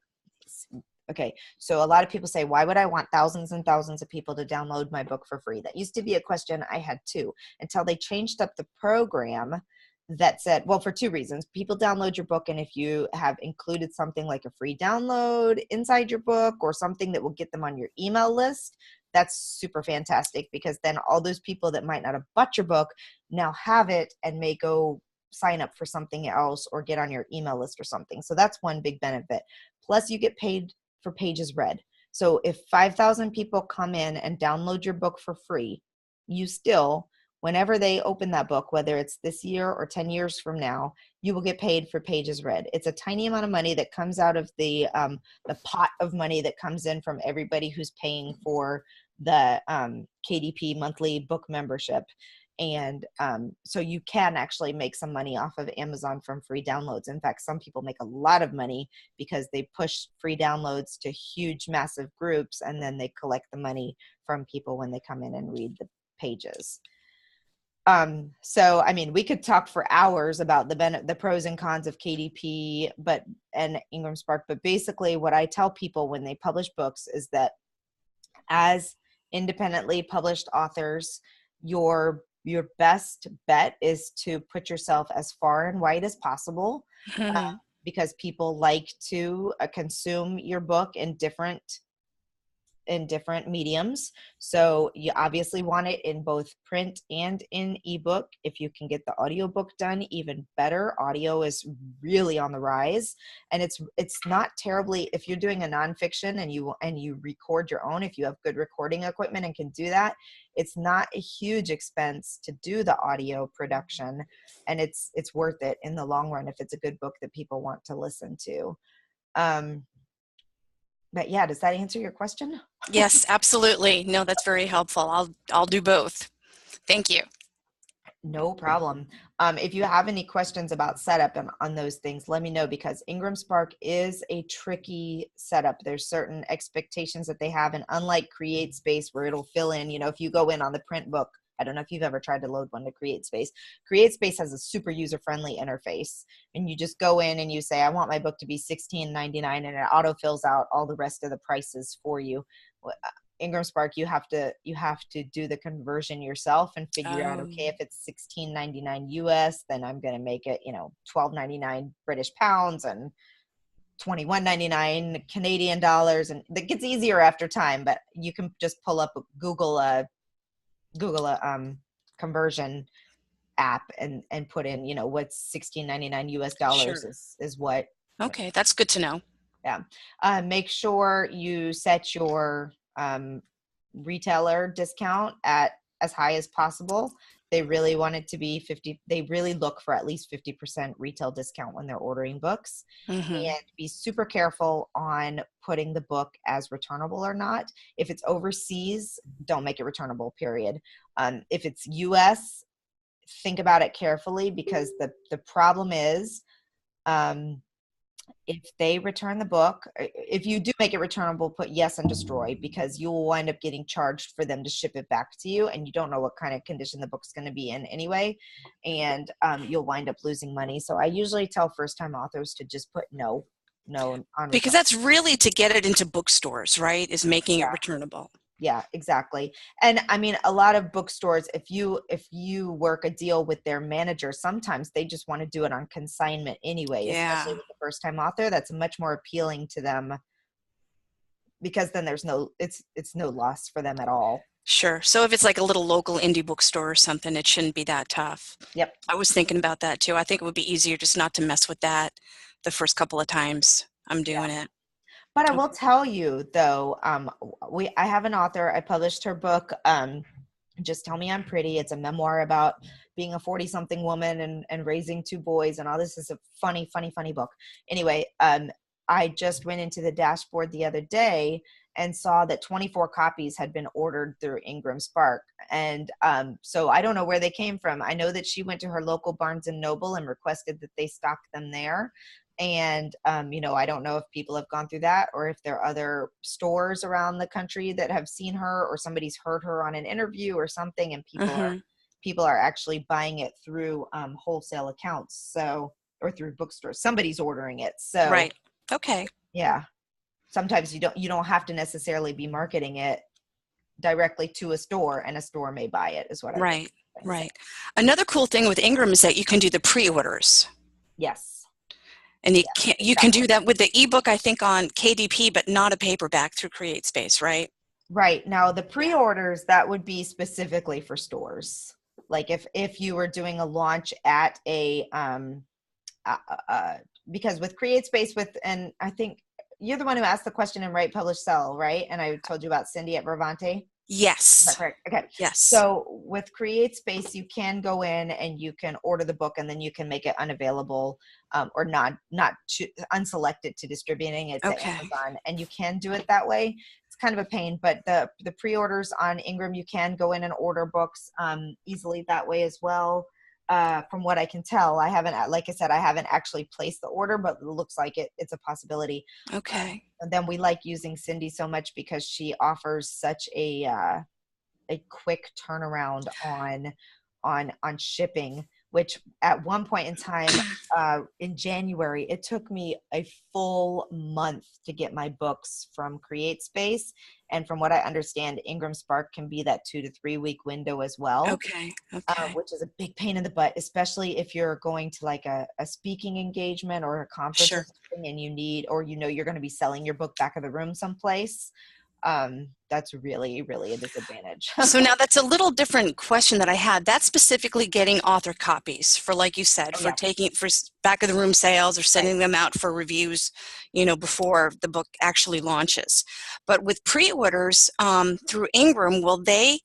Okay, so a lot of people say, why would I want thousands and thousands of people to download my book for free? That used to be a question I had too, until they changed up the program that said, well, for two reasons. People download your book, and if you have included something like a free download inside your book or something that will get them on your email list, that's super fantastic, because then all those people that might not have bought your book now have it and may go sign up for something else or get on your email list or something. So that's one big benefit. Plus you get paid for pages read. So if 5,000 people come in and download your book for free, you still, whenever they open that book, whether it's this year or 10 years from now, you will get paid for pages read. It's a tiny amount of money that comes out of the pot of money that comes in from everybody who's paying for the KDP monthly book membership. And so you can actually make some money off of Amazon from free downloads. In fact, some people make a lot of money because they push free downloads to huge, massive groups, and then they collect the money from people when they come in and read the pages. So, I mean, we could talk for hours about the pros and cons of KDP and Ingram Spark, but basically what I tell people when they publish books is that as independently published authors, your best bet is to put yourself as far and wide as possible, because people like to consume your book in different mediums. So you obviously want it in both print and in ebook. If you can get the audiobook done, even better. Audio is really on the rise, and it's not terribly, if you're doing a nonfiction and you record your own, if you have good recording equipment and can do that, it's not a huge expense to do the audio production, and it's worth it in the long run if it's a good book that people want to listen to. but yeah, does that answer your question? Yes, absolutely. No, that's very helpful. I'll do both. Thank you. No problem. If you have any questions about setup on those things, let me know, because Ingram Spark is a tricky setup. There's certain expectations that they have, and unlike CreateSpace where it'll fill in, if you go in on the print book, I don't know if you've ever tried to load one to CreateSpace. CreateSpace has a super user-friendly interface, and you just go in and you say, I want my book to be $16.99, and it auto fills out all the rest of the prices for you. Ingram Spark, you have to do the conversion yourself and figure out, okay, if it's $16.99 US, then I'm going to make it, $12.99 British pounds and $21.99 Canadian dollars, and that gets easier after time. But you can just pull up Google a conversion app and put in, what's $16.99 US dollars. Sure. is what. Okay, that's good to know. Yeah. Make sure you set your retailer discount at as high as possible. They really want it to be 50. They really look for at least 50% retail discount when they're ordering books. Mm-hmm. And be super careful on putting the book as returnable or not. If it's overseas, don't make it returnable, period. If it's US, think about it carefully, because the problem is, if they return the book, if you do make it returnable, put yes and destroy, because you will wind up getting charged for them to ship it back to you, and you don't know what kind of condition the book's going to be in anyway, and you'll wind up losing money. So I usually tell first-time authors to just put no on because that's really to get it into bookstores, right? Is making it returnable. Yeah, exactly. And I mean, a lot of bookstores, if you work a deal with their manager, sometimes they just want to do it on consignment anyway, especially with the first-time author. That's much more appealing to them, because then there's it's no loss for them at all. Sure. So if it's like a little local indie bookstore or something, it shouldn't be that tough. Yep. I was thinking about that too. I think it would be easier just not to mess with that the first couple of times I'm doing it. But I will tell you, though, I have an author. I published her book, Just Tell Me I'm Pretty. It's a memoir about being a 40-something woman and raising 2 boys and all this. Is a funny book. Anyway, I just went into the dashboard the other day and saw that 24 copies had been ordered through Ingram Spark. And so I don't know where they came from. I know that she went to her local Barnes & Noble and requested that they stock them there. And, I don't know if people have gone through that, or if there are other stores around the country that have seen her, or somebody's heard her on an interview or something, and people are actually buying it through wholesale accounts, or through bookstores. Somebody's ordering it. So right. Okay. Yeah. Sometimes you don't have to necessarily be marketing it directly to a store, and a store may buy it, is what I think. Right. Another cool thing with Ingram is that you can do the pre-orders. Yes. And you can do that with the ebook, I think, on KDP, but not a paperback through CreateSpace, right? Right. Now, the pre-orders, that would be specifically for stores. Like if you were doing a launch at a because with CreateSpace, and I think you're the one who asked the question in Write, Publish, Sell, right? And I told you about Cindy at Vervante. Yes. Is that correct? Okay. Yes. So with CreateSpace, you can go in and you can order the book, and then you can make it unavailable or not unselected to distributing it to Amazon, and you can do it that way. It's kind of a pain, but the pre-orders on Ingram, you can go in and order books easily that way as well. From what I can tell, I haven't actually placed the order, but it looks like it's a possibility. Okay. And then we like using Cindy so much because she offers such a quick turnaround on shipping, which at one point in time in January, it took me a full month to get my books from CreateSpace. And from what I understand, Ingram Spark can be that 2 to 3 week window as well. Okay. Which is a big pain in the butt, especially if you're going to like a speaking engagement or a conference or something, and you're going to be selling your book back of the room someplace. That's really, really a disadvantage. So now that's a little different question that I had. That's specifically getting author copies for, like you said, for back of the room sales, or sending them out for reviews, before the book actually launches. But with pre-orders through Ingram, will they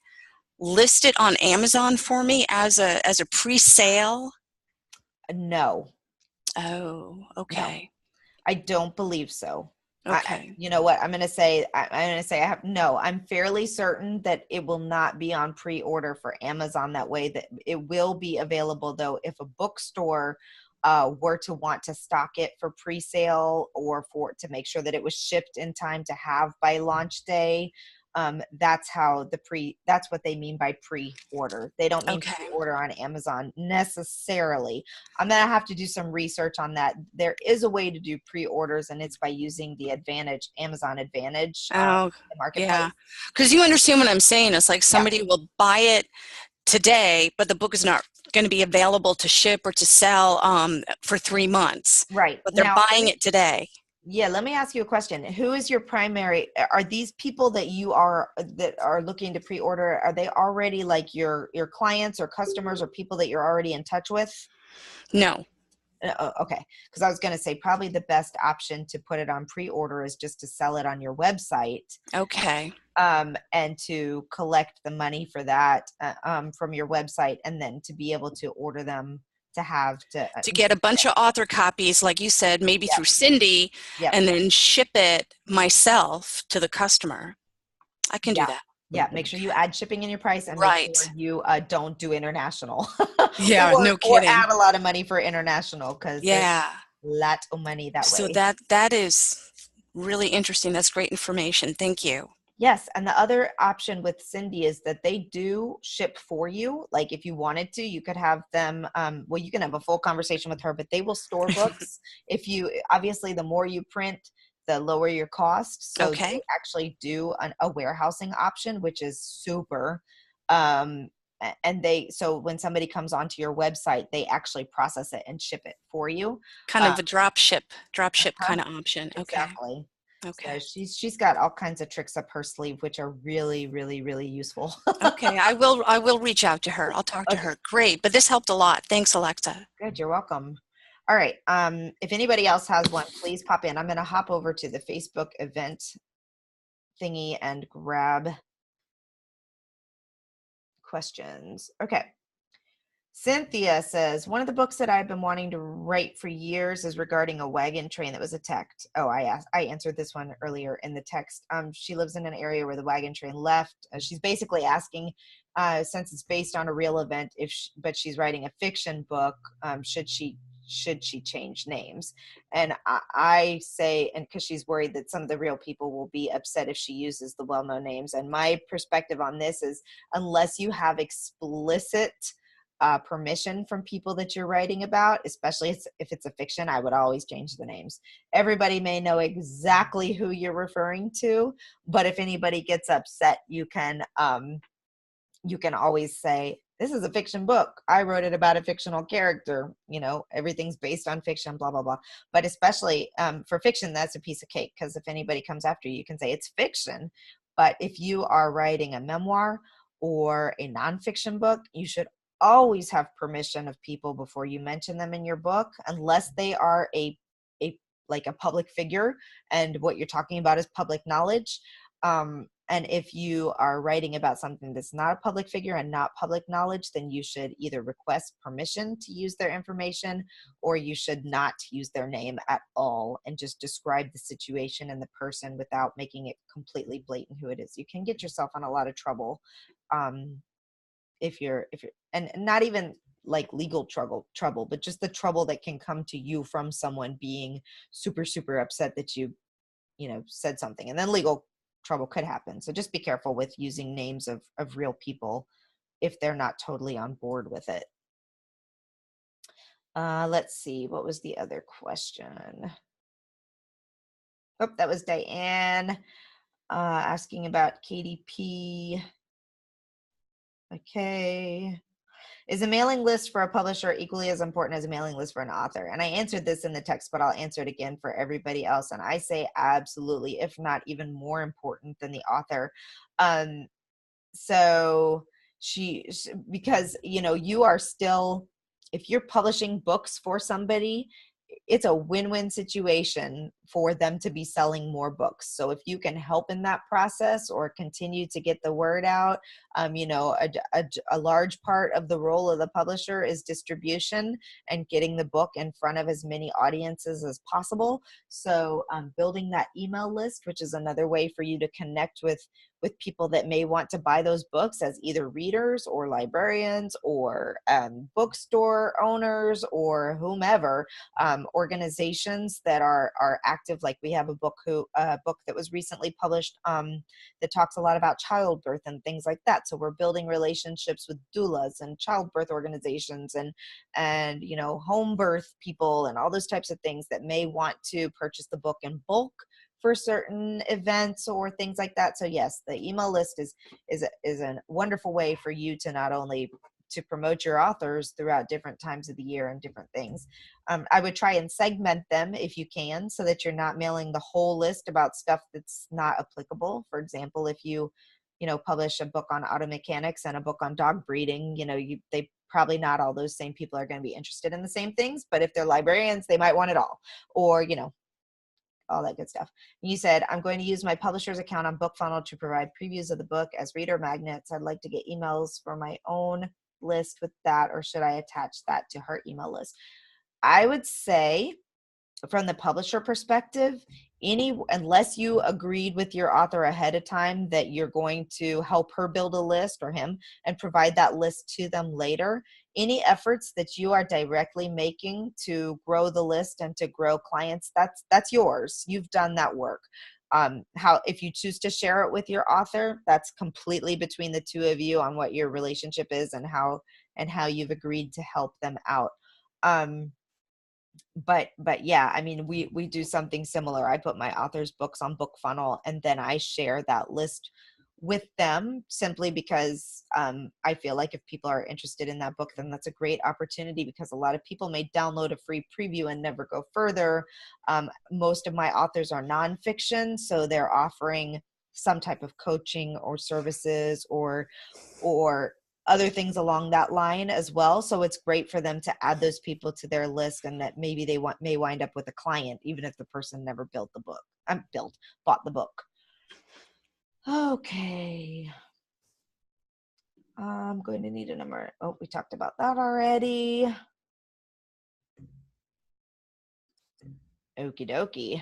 list it on Amazon for me as a pre-sale? No. Oh, okay. No. I don't believe so. Okay. You know what I'm going to say? I'm fairly certain that it will not be on pre-order for Amazon that way. That it will be available though if a bookstore were to want to stock it for pre-sale or to make sure that it was shipped in time to have by launch day. That's what they mean by pre-order. They don't mean pre-order on Amazon necessarily. I'm going to have to do some research on that. There is a way to do pre-orders, and it's by using the Amazon Advantage the marketplace. Yeah, because you understand what I'm saying. It's like somebody will buy it today, but the book is not going to be available to ship or to sell for 3 months. Right. But they're buying it today. Yeah, let me ask you a question. Who is your primary, are these people that are looking to pre-order, are they already like your clients or customers or people that you're already in touch with? No. Okay. Because I was going to say probably the best option to put it on pre-order is just to sell it on your website. Okay. And to collect the money for that from your website, and then to be able to order them to get a bunch of author copies, like you said, maybe through Cindy, and then ship it myself to the customer. I can do that. Yeah, make sure you add shipping in your price, and make sure you don't do international. Yeah, no kidding. Or add a lot of money for international, because there's a lot of money that way. So that is really interesting. That's great information. Thank you. Yes, and the other option with Cindy is that they do ship for you. Like if you wanted to, you could have them, you can have a full conversation with her, but they will store books. Obviously the more you print, the lower your cost. So they actually do a warehousing option, which is super. So when somebody comes onto your website, they actually process it and ship it for you. Kind of a drop ship kind of option. Exactly. Okay. So she's got all kinds of tricks up her sleeve, which are really, really, really useful. Okay. I will reach out to her. I'll talk to her. Great. But this helped a lot. Thanks, Alexa. Good. You're welcome. All right. If anybody else has one, please pop in. I'm going to hop over to the Facebook event thingy and grab questions. Okay. Cynthia says, one of the books that I've been wanting to write for years is regarding a wagon train that was attacked. Oh, I answered this one earlier in the text. She lives in an area where the wagon train left. She's basically asking, since it's based on a real event, but she's writing a fiction book, should she change names? And I say, and because she's worried that some of the real people will be upset if she uses the well-known names. And my perspective on this is, unless you have explicit permission from people that you're writing about, especially if it's a fiction, I would always change the names. Everybody may know exactly who you're referring to, but if anybody gets upset, you can always say, this is a fiction book. I wrote it about a fictional character. Everything's based on fiction, blah, blah, blah. But especially for fiction, that's a piece of cake, because if anybody comes after you, you can say it's fiction. But if you are writing a memoir or a nonfiction book, you should always have permission of people before you mention them in your book, unless they are a public figure and what you're talking about is public knowledge. And if you are writing about something that's not a public figure and not public knowledge, then you should either request permission to use their information, or you should not use their name at all and just describe the situation and the person without making it completely blatant who it is. You can get yourself in a lot of trouble if you're and not even like legal trouble, but just the trouble that can come to you from someone being super, super upset that you said something, and then legal trouble could happen. So just be careful with using names of real people if they're not totally on board with it. Let's see, what was the other question? Oh, that was Diane asking about KDP. Okay. Is a mailing list for a publisher equally as important as a mailing list for an author? And I answered this in the text, but I'll answer it again for everybody else. And I say absolutely, if not even more important than the author. Because, you are still, if you're publishing books for somebody, it's a win-win situation for them to be selling more books. So if you can help in that process or continue to get the word out, you know, a large part of the role of the publisher is distribution and getting the book in front of as many audiences as possible. So building that email list, which is another way for you to connect with people that may want to buy those books as either readers or librarians or bookstore owners or whomever, organizations that are active. Like we have a book that was recently published that talks a lot about childbirth and things like that. So we're building relationships with doulas and childbirth organizations and you know, home birth people and all those types of things that may want to purchase the book in bulk for certain events or things like that. So yes, the email list is a wonderful way for you to not only to promote your authors throughout different times of the year and different things. I would try and segment them if you can, so that you're not mailing the whole list about stuff that's not applicable. For example, if you know, publish a book on auto mechanics and a book on dog breeding, you know, they probably not all those same people are going to be interested in the same things, but if they're librarians, they might want it all, or, you know, all that good stuff. And you said, I'm going to use my publisher's account on BookFunnel to provide previews of the book as reader magnets. I'd like to get emails for my own list with that, or should I attach that to her email list? I would say, from the publisher perspective, unless you agreed with your author ahead of time that you're going to help her build a list, or him, and provide that list to them later, any efforts that you are directly making to grow the list and to grow clients, that's yours. You've done that work. If you choose to share it with your author, that's completely between the two of you on what your relationship is and how you've agreed to help them out. But yeah, I mean, we do something similar. I put my author's books on BookFunnel, and then I share that list with them, simply because I feel like if people are interested in that book, then that's a great opportunity, because a lot of people may download a free preview and never go further. Most of my authors are nonfiction, so they're offering some type of coaching or services or other things along that line as well. So it's great for them to add those people to their list, and that maybe they may wind up with a client, even if the person never bought the book. Okay. I'm going to need a number. Oh, we talked about that already. Okie dokie.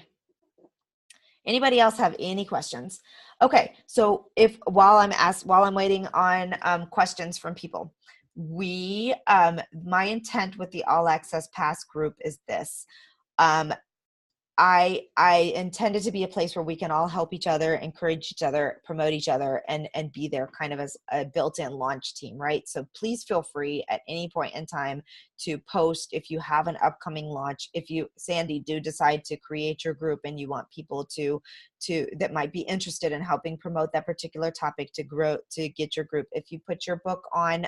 Anybody else have any questions? Okay, so while I'm waiting on questions from people, my intent with the All Access Pass group is this. I intended to be a place where we can all help each other, encourage each other, promote each other, and be there kind of as a built-in launch team, right? So please feel free at any point in time to post if you have an upcoming launch. If you, Sandy, do decide to create your group and you want people that might be interested in helping promote that particular topic to get your group. If you put your book on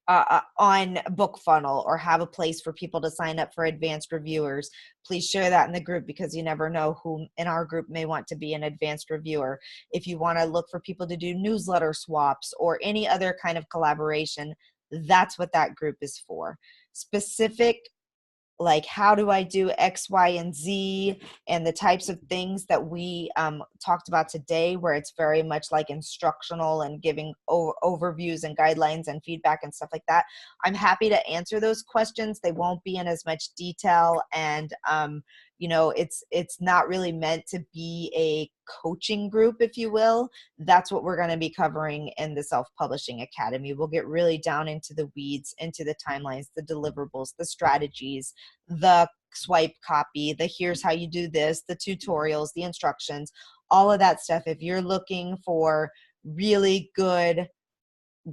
BookFunnel, or have a place for people to sign up for advanced reviewers, please share that in the group, because you never know who in our group may want to be an advanced reviewer. If you want to look for people to do newsletter swaps or any other kind of collaboration, that's what that group is for. Specific, like, how do I do X, Y, and Z, and the types of things that we talked about today, where it's very much like instructional and giving overviews and guidelines and feedback and stuff like that. I'm happy to answer those questions. They won't be in as much detail, and you know, it's not really meant to be a coaching group, if you will. That's what we're going to be covering in the Self-Publishing Academy. We'll get really down into the weeds, into the timelines, the deliverables, the strategies, the swipe copy, the here's how you do this, the tutorials, the instructions, all of that stuff. If you're looking for really good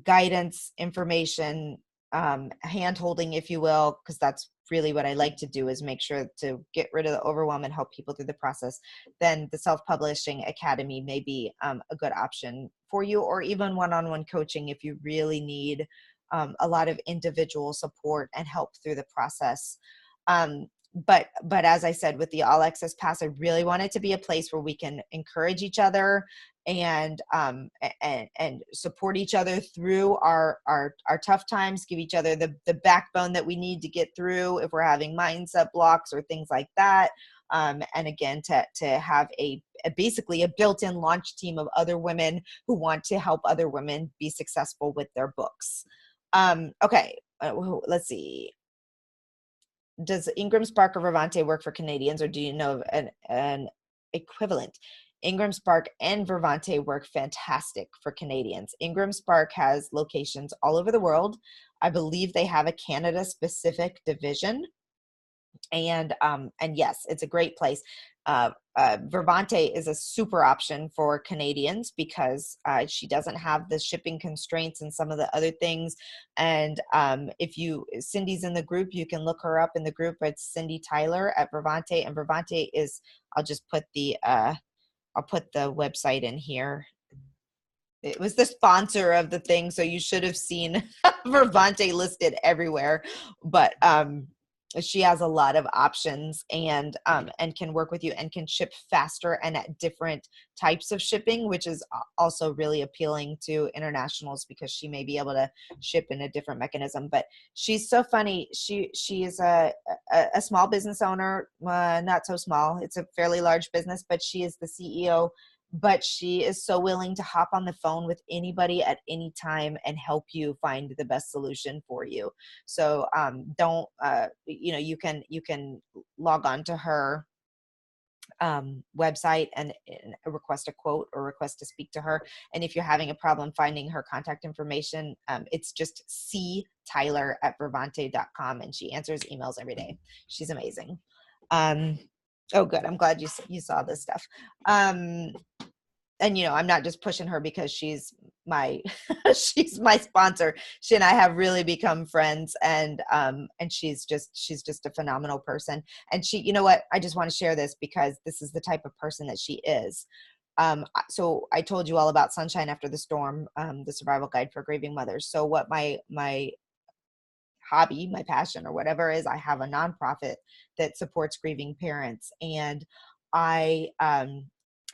guidance, information, hand-holding, if you will, because that's really what I like to do, is make sure to get rid of the overwhelm and help people through the process, then the Self-Publishing Academy may be a good option for you, or even one-on-one coaching if you really need a lot of individual support and help through the process. but as I said, with the All Access Pass, I really want it to be a place where we can encourage each other and support each other through our tough times, give each other the backbone that we need to get through if we're having mindset blocks or things like that. And again, to have basically a built-in launch team of other women who want to help other women be successful with their books. Okay, let's see. Does Ingram Spark or Vervante work for Canadians, or do you know of an equivalent? Ingram Spark and Vervante work fantastic for Canadians. Ingram Spark has locations all over the world. I believe they have a Canada-specific division. And yes, it's a great place. Vervante is a super option for Canadians because she doesn't have the shipping constraints and some of the other things. And Cindy's in the group, you can look her up in the group. It's Cindy Tyler at Vervante, and Vervante is, I'll just put I'll put the website in here. It was the sponsor of the thing, so you should have seen Vervante listed everywhere. But she has a lot of options and can work with you and can ship faster and at different types of shipping, which is also really appealing to internationals because she may be able to ship in a different mechanism. But she's so funny. She is a small business owner, not so small. It's a fairly large business, but she is the CEO. But she is so willing to hop on the phone with anybody at any time and help you find the best solution for you. So you can log on to her website and request a quote or request to speak to her. And if you're having a problem finding her contact information, it's just ctyler@vervante.com, and she answers emails every day. She's amazing. Oh, good. I'm glad you saw this stuff. And I'm not just pushing her because she's my she's my sponsor. She and I have really become friends, and she's just a phenomenal person. And she, you know what? I just want to share this because this is the type of person that she is. So I told you all about Sunshine After the Storm, the survival guide for grieving mothers. So what my hobby, my passion or whatever is, I have a nonprofit that supports grieving parents. And I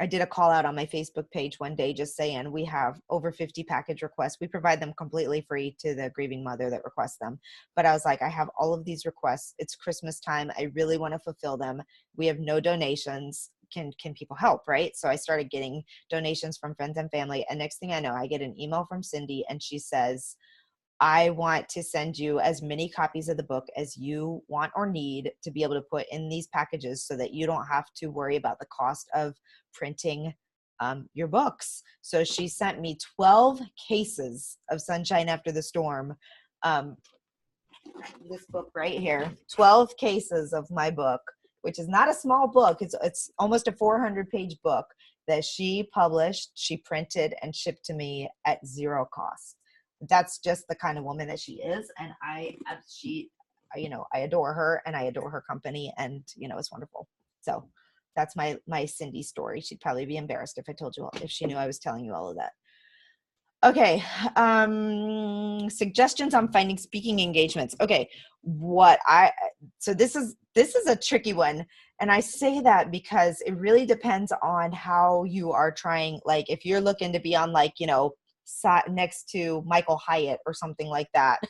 did a call out on my Facebook page one day just saying we have over 50 package requests. We provide them completely free to the grieving mother that requests them. But I was like, I have all of these requests. It's Christmas time. I really want to fulfill them. We have no donations. Can people help, right? So I started getting donations from friends and family. And next thing I know, I get an email from Cindy, and she says, I want to send you as many copies of the book as you want or need to be able to put in these packages so that you don't have to worry about the cost of printing your books. So she sent me 12 cases of Sunshine After the Storm. This book right here, 12 cases of my book, which is not a small book. It's almost a 400-page book that she published, she printed, and shipped to me at zero cost. That's just the kind of woman that she is. And I adore her, and I adore her company, and it's wonderful. So that's my Cindy story. She'd probably be embarrassed if I told you if she knew I was telling you all of that. Okay. Suggestions on finding speaking engagements. Okay. So this is a tricky one. And I say that because it really depends on how you are trying. Like if you're looking to be on sat next to Michael Hyatt or something like that,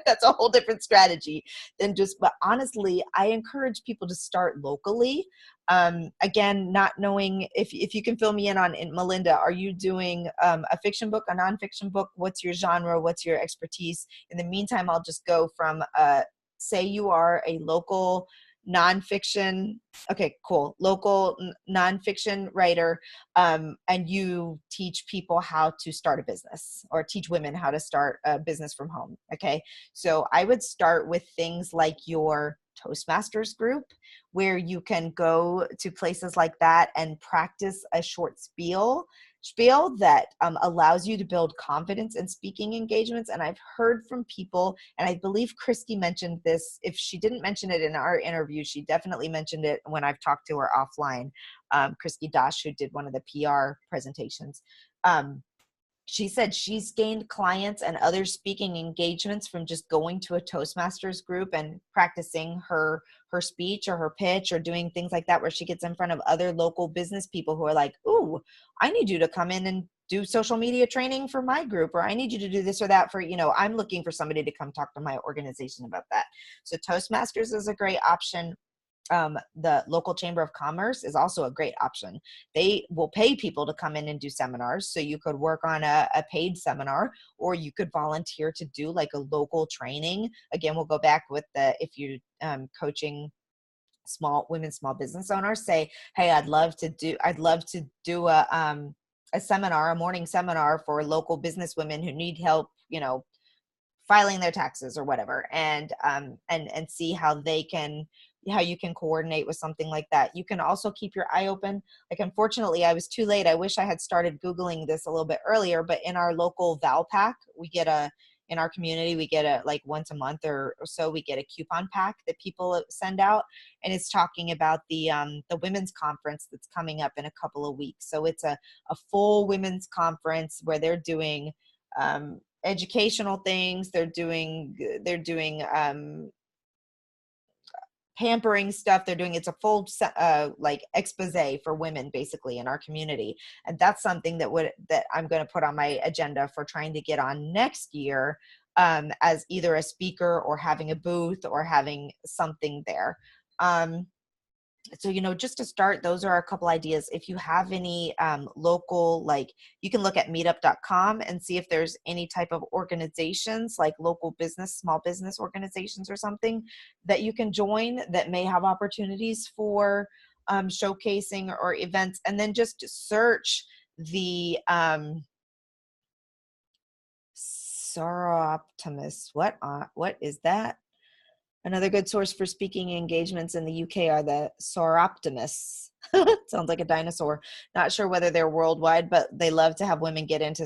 that's a whole different strategy than but honestly, I encourage people to start locally. Again, not knowing if you can fill me in on Melinda, are you doing a fiction book, a nonfiction book? What's your genre? What's your expertise? In the meantime, I'll just go from, say you are a local nonfiction. Okay, cool. Local nonfiction writer. And you teach people how to start a business or teach women how to start a business from home. Okay. So I would start with things like your Toastmasters group, where you can go to places like that and practice a short spiel that allows you to build confidence in speaking engagements. And I've heard from people, and I believe Christy mentioned this. If she didn't mention it in our interview, she definitely mentioned it when I've talked to her offline. Christy Dosh, who did one of the PR presentations. she said she's gained clients and other speaking engagements from just going to a Toastmasters group and practicing her speech or her pitch or doing things like that, where she gets in front of other local business people who are like, ooh, I need you to come in and do social media training for my group, or I need you to do this or that for, I'm looking for somebody to come talk to my organization about that. So Toastmasters is a great option. The local chamber of commerce is also a great option. They will pay people to come in and do seminars. So you could work on a paid seminar, or you could volunteer to do like a local training. Again, we'll go back with if you're coaching women small business owners, say, hey, I'd love to do a seminar, a morning seminar for local business women who need help, filing their taxes or whatever, and see how you can coordinate with something like that. You can also keep your eye open. Like, unfortunately, I was too late. I wish I had started Googling this a little bit earlier, but in our local Val Pack, in our community, we get like once a month or so, we get a coupon pack that people send out. And it's talking about the women's conference that's coming up in a couple of weeks. So it's a full women's conference where they're doing educational things. They're doing pampering stuff. It's a full like expose for women basically in our community. And that's something that I'm going to put on my agenda for trying to get on next year, as either a speaker or having a booth or having something there. So, just to start, those are a couple ideas. If you have any local, like, you can look at meetup.com and see if there's any type of organizations, like local small business organizations or something that you can join that may have opportunities for showcasing or events. And then just search the Soroptimist. What is that? Another good source for speaking engagements in the UK are the Soroptimists. Sounds like a dinosaur. Not sure whether they're worldwide, but they love to have women get in to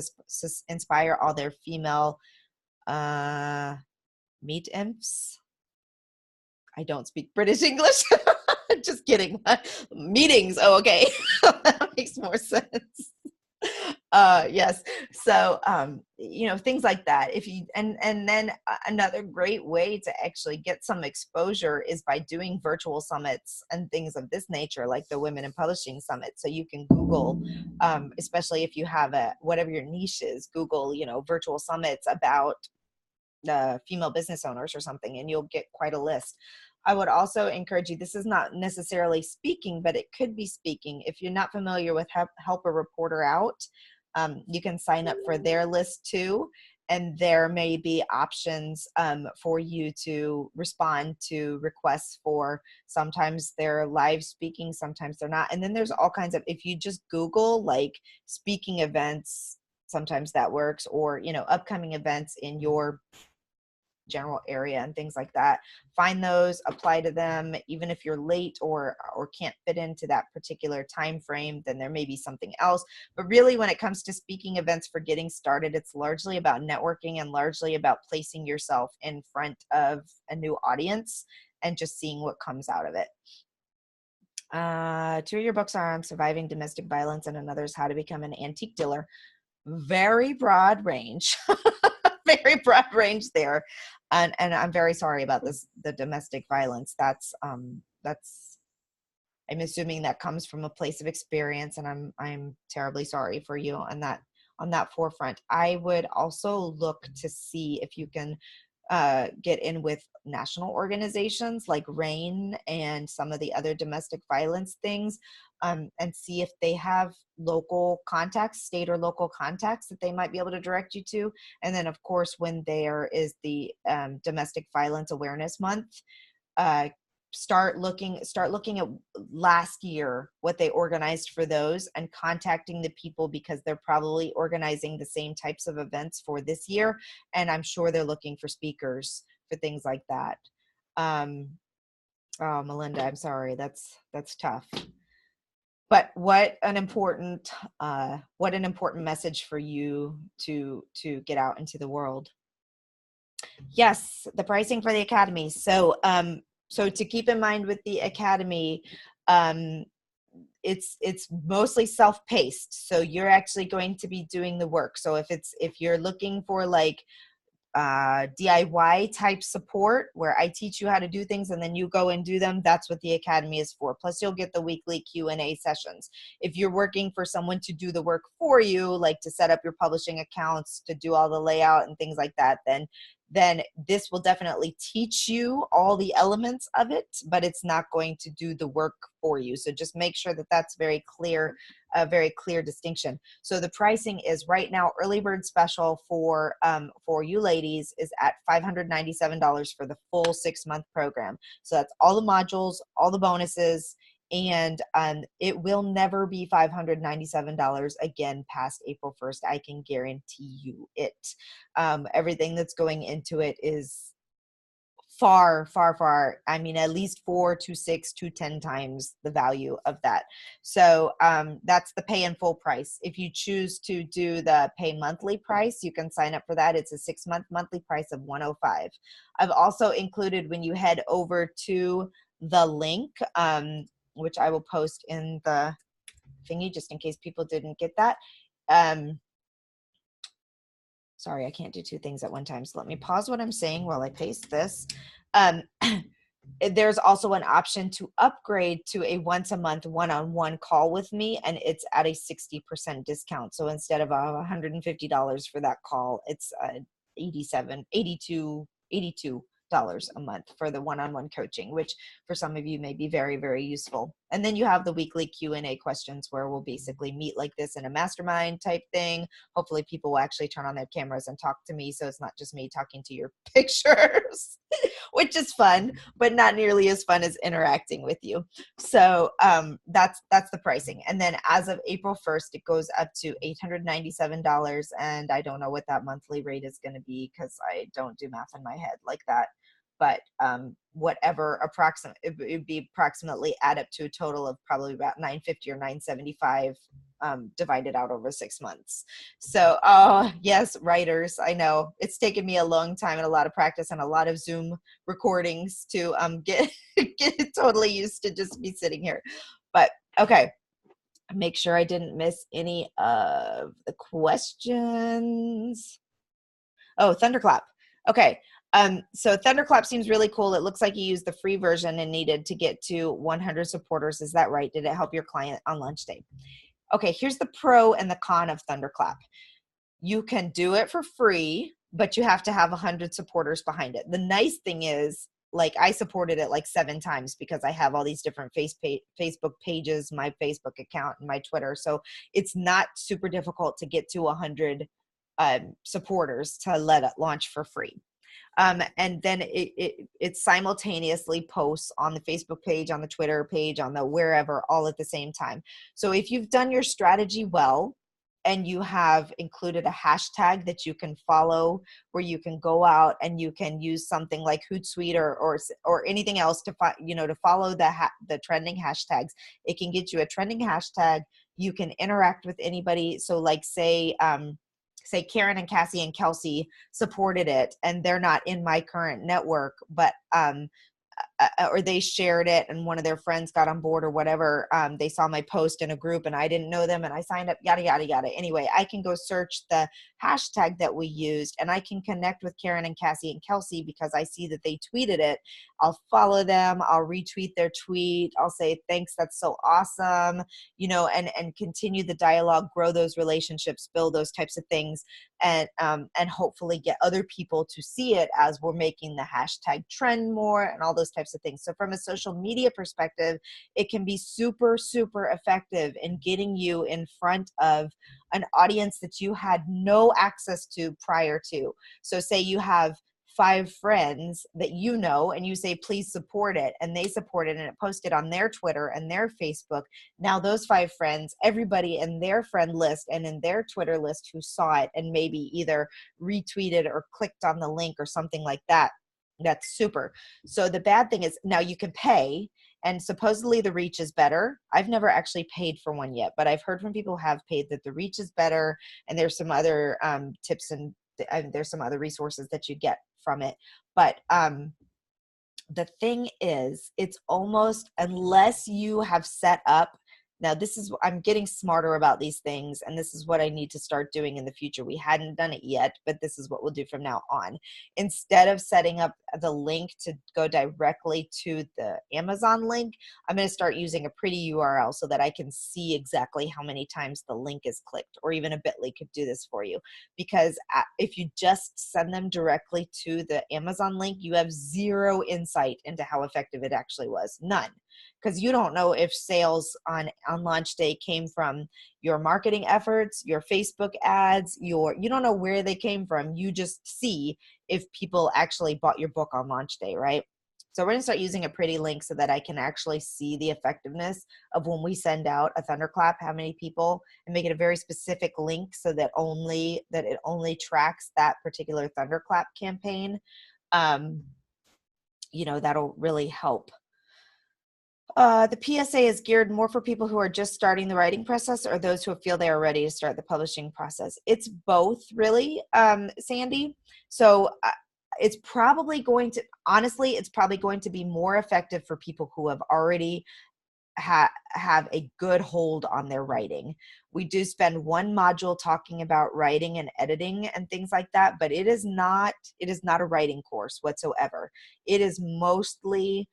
inspire all their female meet imps. I don't speak British English. Just kidding. Meetings. Oh, okay. That makes more sense. Yes. So, things like that. And then another great way to actually get some exposure is by doing virtual summits and things of this nature, like the Women in Publishing Summit. So you can Google, especially if you have whatever your niche is, Google, virtual summits about female business owners or something, and you'll get quite a list. I would also encourage you, this is not necessarily speaking, but it could be speaking. If you're not familiar with Help a Reporter Out, you can sign up for their list too. And there may be options for you to respond to requests for, sometimes they're live speaking, sometimes they're not. And then there's all kinds of, if you just Google like speaking events, sometimes that works, or, upcoming events in your general area and things like that. Find those, apply to them. Even if you're late or can't fit into that particular time frame, then there may be something else. But really, when it comes to speaking events for getting started, it's largely about networking and largely about placing yourself in front of a new audience and just seeing what comes out of it. 2 of your books are on surviving domestic violence, and another is how to become an antique dealer. Very broad range. Very broad range there. And I'm very sorry about this, the domestic violence. That's I'm assuming that comes from a place of experience, and I'm terribly sorry for you on that forefront. I would also look to see if you can get in with national organizations like RAIN and some of the other domestic violence things, and see if they have local contacts, state or local contacts that they might be able to direct you to. And then, of course, when there is the Domestic Violence Awareness Month, start looking at last year, what they organized for those, and contacting the people, because they're probably organizing the same types of events for this year. And I'm sure they're looking for speakers for things like that. Oh, Melinda, I'm sorry. That's tough. But what an important message for you to get out into the world. Yes, the pricing for the Academy. So to keep in mind with the Academy, it's mostly self-paced. So you're actually going to be doing the work. So if you're looking for like DIY type support where I teach you how to do things and then you go and do them, that's what the Academy is for. Plus you'll get the weekly Q&A sessions. If you're working for someone to do the work for you, like to set up your publishing accounts, to do all the layout and things like that, then this will definitely teach you all the elements of it, but it's not going to do the work for you. So just make sure that that's very clear, a very clear distinction. So the pricing is right now, early bird special for you ladies is at $597 for the full 6-month program. So that's all the modules, all the bonuses, and it will never be $597 again past April 1st. I can guarantee you it. Everything that's going into it is far, I mean, at least 4 to 6 to 10 times the value of that. So that's the pay in full price. If you choose to do the pay monthly price, you can sign up for that. It's a 6-month monthly price of $105. I've also included, when you head over to the link, which I will post in the thingy just in case people didn't get that. Sorry, I can't do 2 things at one time. So let me pause what I'm saying while I paste this. There's also an option to upgrade to a once-a-month one-on-one call with me, and it's at a 60% discount. So instead of $150 for that call, it's $82 a month for the one-on-one coaching, which for some of you may be very, very useful. And then you have the weekly Q&A questions where we'll basically meet like this in a mastermind type thing. Hopefully people will actually turn on their cameras and talk to me, so it's not just me talking to your pictures, which is fun, but not nearly as fun as interacting with you. So that's the pricing. And then as of April 1st, it goes up to $897, and I don't know what that monthly rate is going to be because I don't do math in my head like that. But whatever, it would be approximately add up to a total of probably about $950 or $975 divided out over 6 months. So, oh yes, writers, I know it's taken me a long time and a lot of practice and a lot of Zoom recordings to get totally used to just be sitting here. But okay, make sure I didn't miss any of the questions. Oh, Thunderclap. Okay. So Thunderclap seems really cool. It looks like you used the free version and needed to get to 100 supporters. Is that right? Did it help your client on launch day? Okay, here's the pro and the con of Thunderclap. You can do it for free, but you have to have 100 supporters behind it. The nice thing is, like, I supported it like 7 times because I have all these different Facebook pages, my Facebook account, and my Twitter. So it's not super difficult to get to 100 supporters to let it launch for free. And then it simultaneously posts on the Facebook page, on the Twitter page, on the wherever, all at the same time. So if you've done your strategy well and you have included a hashtag that you can follow, where you can go out and you can use something like Hootsuite or anything else to follow the trending hashtags, it can get you a trending hashtag. You can interact with anybody. So like say Karen and Cassie and Kelsey supported it, and they're not in my current network, but or they shared it and one of their friends got on board or whatever. They saw my post in a group and I didn't know them and I signed up, yada, yada, yada. Anyway, I can go search the hashtag that we used and I can connect with Karen and Cassie and Kelsey because I see that they tweeted it. I'll follow them. I'll retweet their tweet. I'll say, thanks, that's so awesome, and continue the dialogue, grow those relationships, build those types of things, and hopefully get other people to see it as we're making the hashtag trend more and all those types of things. So from a social media perspective, it can be super, super effective in getting you in front of an audience that you had no access to prior to. So say you have 5 friends that you know and you say, please support it, and they support it and it posted on their Twitter and their Facebook. Now those 5 friends, everybody in their friend list and in their Twitter list who saw it and maybe either retweeted or clicked on the link or something like that, that's super. So the bad thing is now you can pay, and supposedly the reach is better. I've never actually paid for one yet, but I've heard from people who have paid that the reach is better, and there's some other tips and there's some other resources that you get from it. But the thing is, it's almost, unless you have set up Now I'm getting smarter about these things, and this is what I need to start doing in the future. We hadn't done it yet, but this is what we'll do from now on. Instead of setting up the link to go directly to the Amazon link, I'm going to start using a pretty URL so that I can see exactly how many times the link is clicked, or even a Bitly could do this for you. Because if you just send them directly to the Amazon link, you have zero insight into how effective it actually was. None. Because you don't know if sales on launch day came from your marketing efforts, your Facebook ads, you don't know where they came from. You just see if people actually bought your book on launch day, right? So we're going to start using a pretty link so that I can actually see the effectiveness of when we send out a thunderclap, how many people, and make it a very specific link so that it only tracks that particular thunderclap campaign. That'll really help. The PSA is geared more for people who are just starting the writing process, or those who feel they are ready to start the publishing process. It's both, really, Sandy. So it's probably going to be more effective for people who have already have a good hold on their writing. We do spend one module talking about writing and editing and things like that, but it is not a writing course whatsoever. It is mostly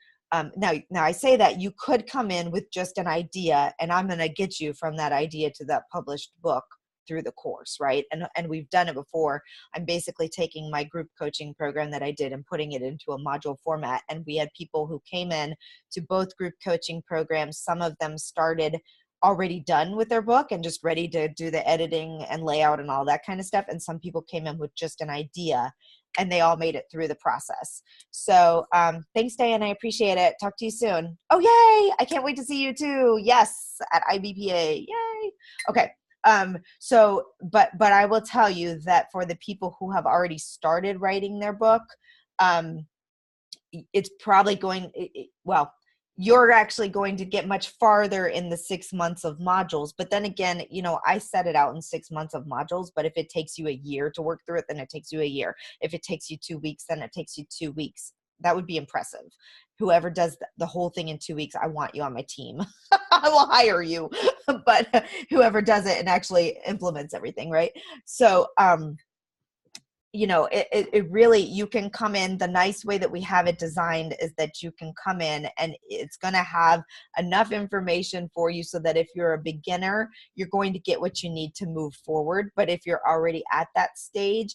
now I say that you could come in with just an idea, and I'm going to get you from that idea to that published book through the course, right? And we've done it before. I'm basically taking my group coaching program that I did and putting it into a module format. And we had people who came in to both group coaching programs. Some of them started already done with their book and just ready to do the editing and layout and all that kind of stuff. And some people came in with just an idea, and they all made it through the process. So thanks, Diane. I appreciate it. Talk to you soon. Oh, yay. I can't wait to see you too. Yes, at IBPA. Yay. Okay. But I will tell you that for the people who have already started writing their book, it's probably you're actually going to get much farther in the 6 months of modules. But then again, I set it out in 6 months of modules, but if it takes you a year to work through it, then it takes you a year. If it takes you 2 weeks, then it takes you 2 weeks. That would be impressive. Whoever does the whole thing in 2 weeks, I want you on my team. I will hire you, but whoever does it and actually implements everything, right? So, it really, you can come in. The nice way that we have it designed is that you can come in and it's going to have enough information for you so that if you're a beginner, you're going to get what you need to move forward. But if you're already at that stage,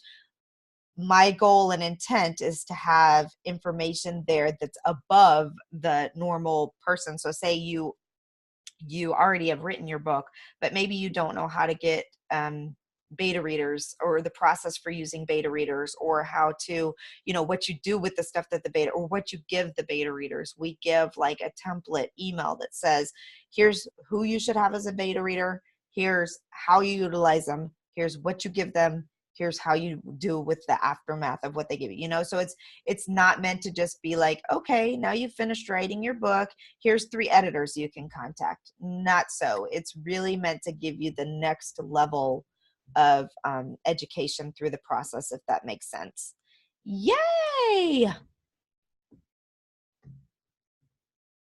my goal and intent is to have information there that's above the normal person. So say you already have written your book, but maybe you don't know how to get beta readers, or the process for using beta readers, or how to, what you do with the stuff that the beta, or what you give the beta readers. We give like a template email that says, here's who you should have as a beta reader. Here's how you utilize them. Here's what you give them. Here's how you do with the aftermath of what they give you, So it's not meant to just be like, okay, now you've finished writing your book. Here's 3 editors you can contact. Not so. It's really meant to give you the next level of education through the process, if that makes sense. Yay!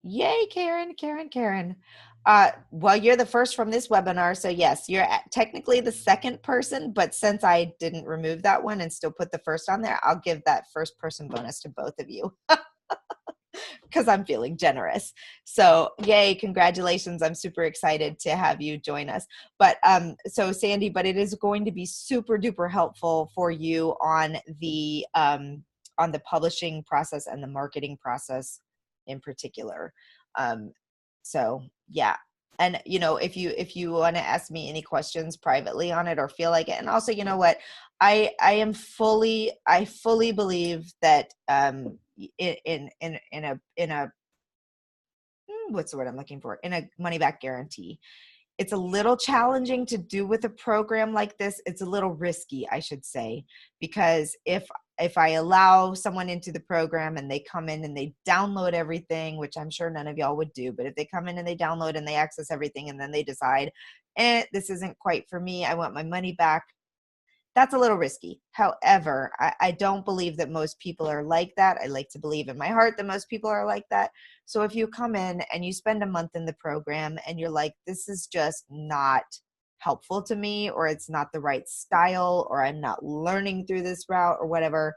Yay, Karen. Well, you're the first from this webinar, so yes, you're technically the second person, but since I didn't remove that one and still put the first on there, I'll give that first person bonus to both of you. Because I'm feeling generous. So yay, congratulations. I'm super excited to have you join us. But so Sandy, but it is going to be super duper helpful for you on the publishing process and the marketing process in particular. So yeah. And if you want to ask me any questions privately on it or feel like it, and also, you know what, I fully believe that in a what's the word I'm looking for, in a money back guarantee. It's a little challenging to do with a program like this. It's a little risky, I should say, because if I allow someone into the program and they come in and they download everything, which I'm sure none of y'all would do, but if they come in and they download and they access everything and then they decide, this isn't quite for me, I want my money back, that's a little risky. However, I don't believe that most people are like that. I like to believe in my heart that most people are like that. So if you come in and you spend a month in the program and you're like, this is just not helpful to me, or it's not the right style, or I'm not learning through this route or whatever,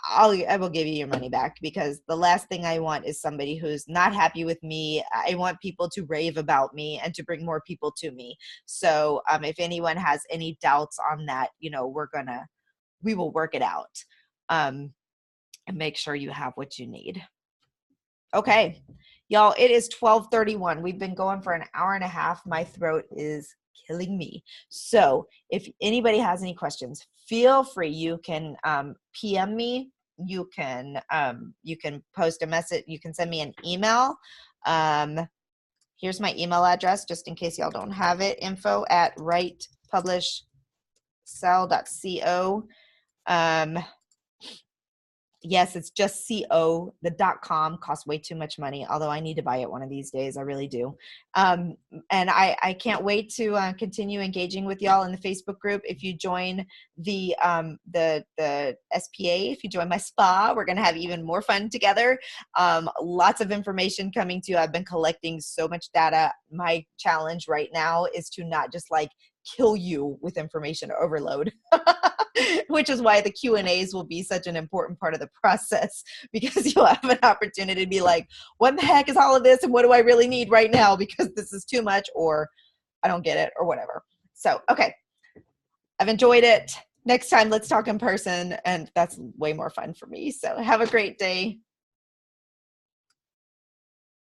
I will give you your money back, because the last thing I want is somebody who's not happy with me. I want people to rave about me and to bring more people to me. So if anyone has any doubts on that, we will work it out and make sure you have what you need. Okay, y'all, it is 12:31. We've been going for an hour and a half. My throat is killing me. So if anybody has any questions, feel free. You can PM me. You can post a message. You can send me an email. Here's my email address, just in case y'all don't have it. info@writepublishsell.co. Yes, it's just CO. The .com costs way too much money, although I need to buy it one of these days. I really do. And I can't wait to continue engaging with y'all in the Facebook group. If you join the SPA, if you join my spa, we're going to have even more fun together. Lots of information coming to you. I've been collecting so much data. My challenge right now is to not just like kill you with information overload. Which is why the Q&As will be such an important part of the process, because you'll have an opportunity to be like, what the heck is all of this, and what do I really need right now, because this is too much, or I don't get it, or whatever. So, okay, I've enjoyed it. Next time, let's talk in person, and that's way more fun for me. So have a great day.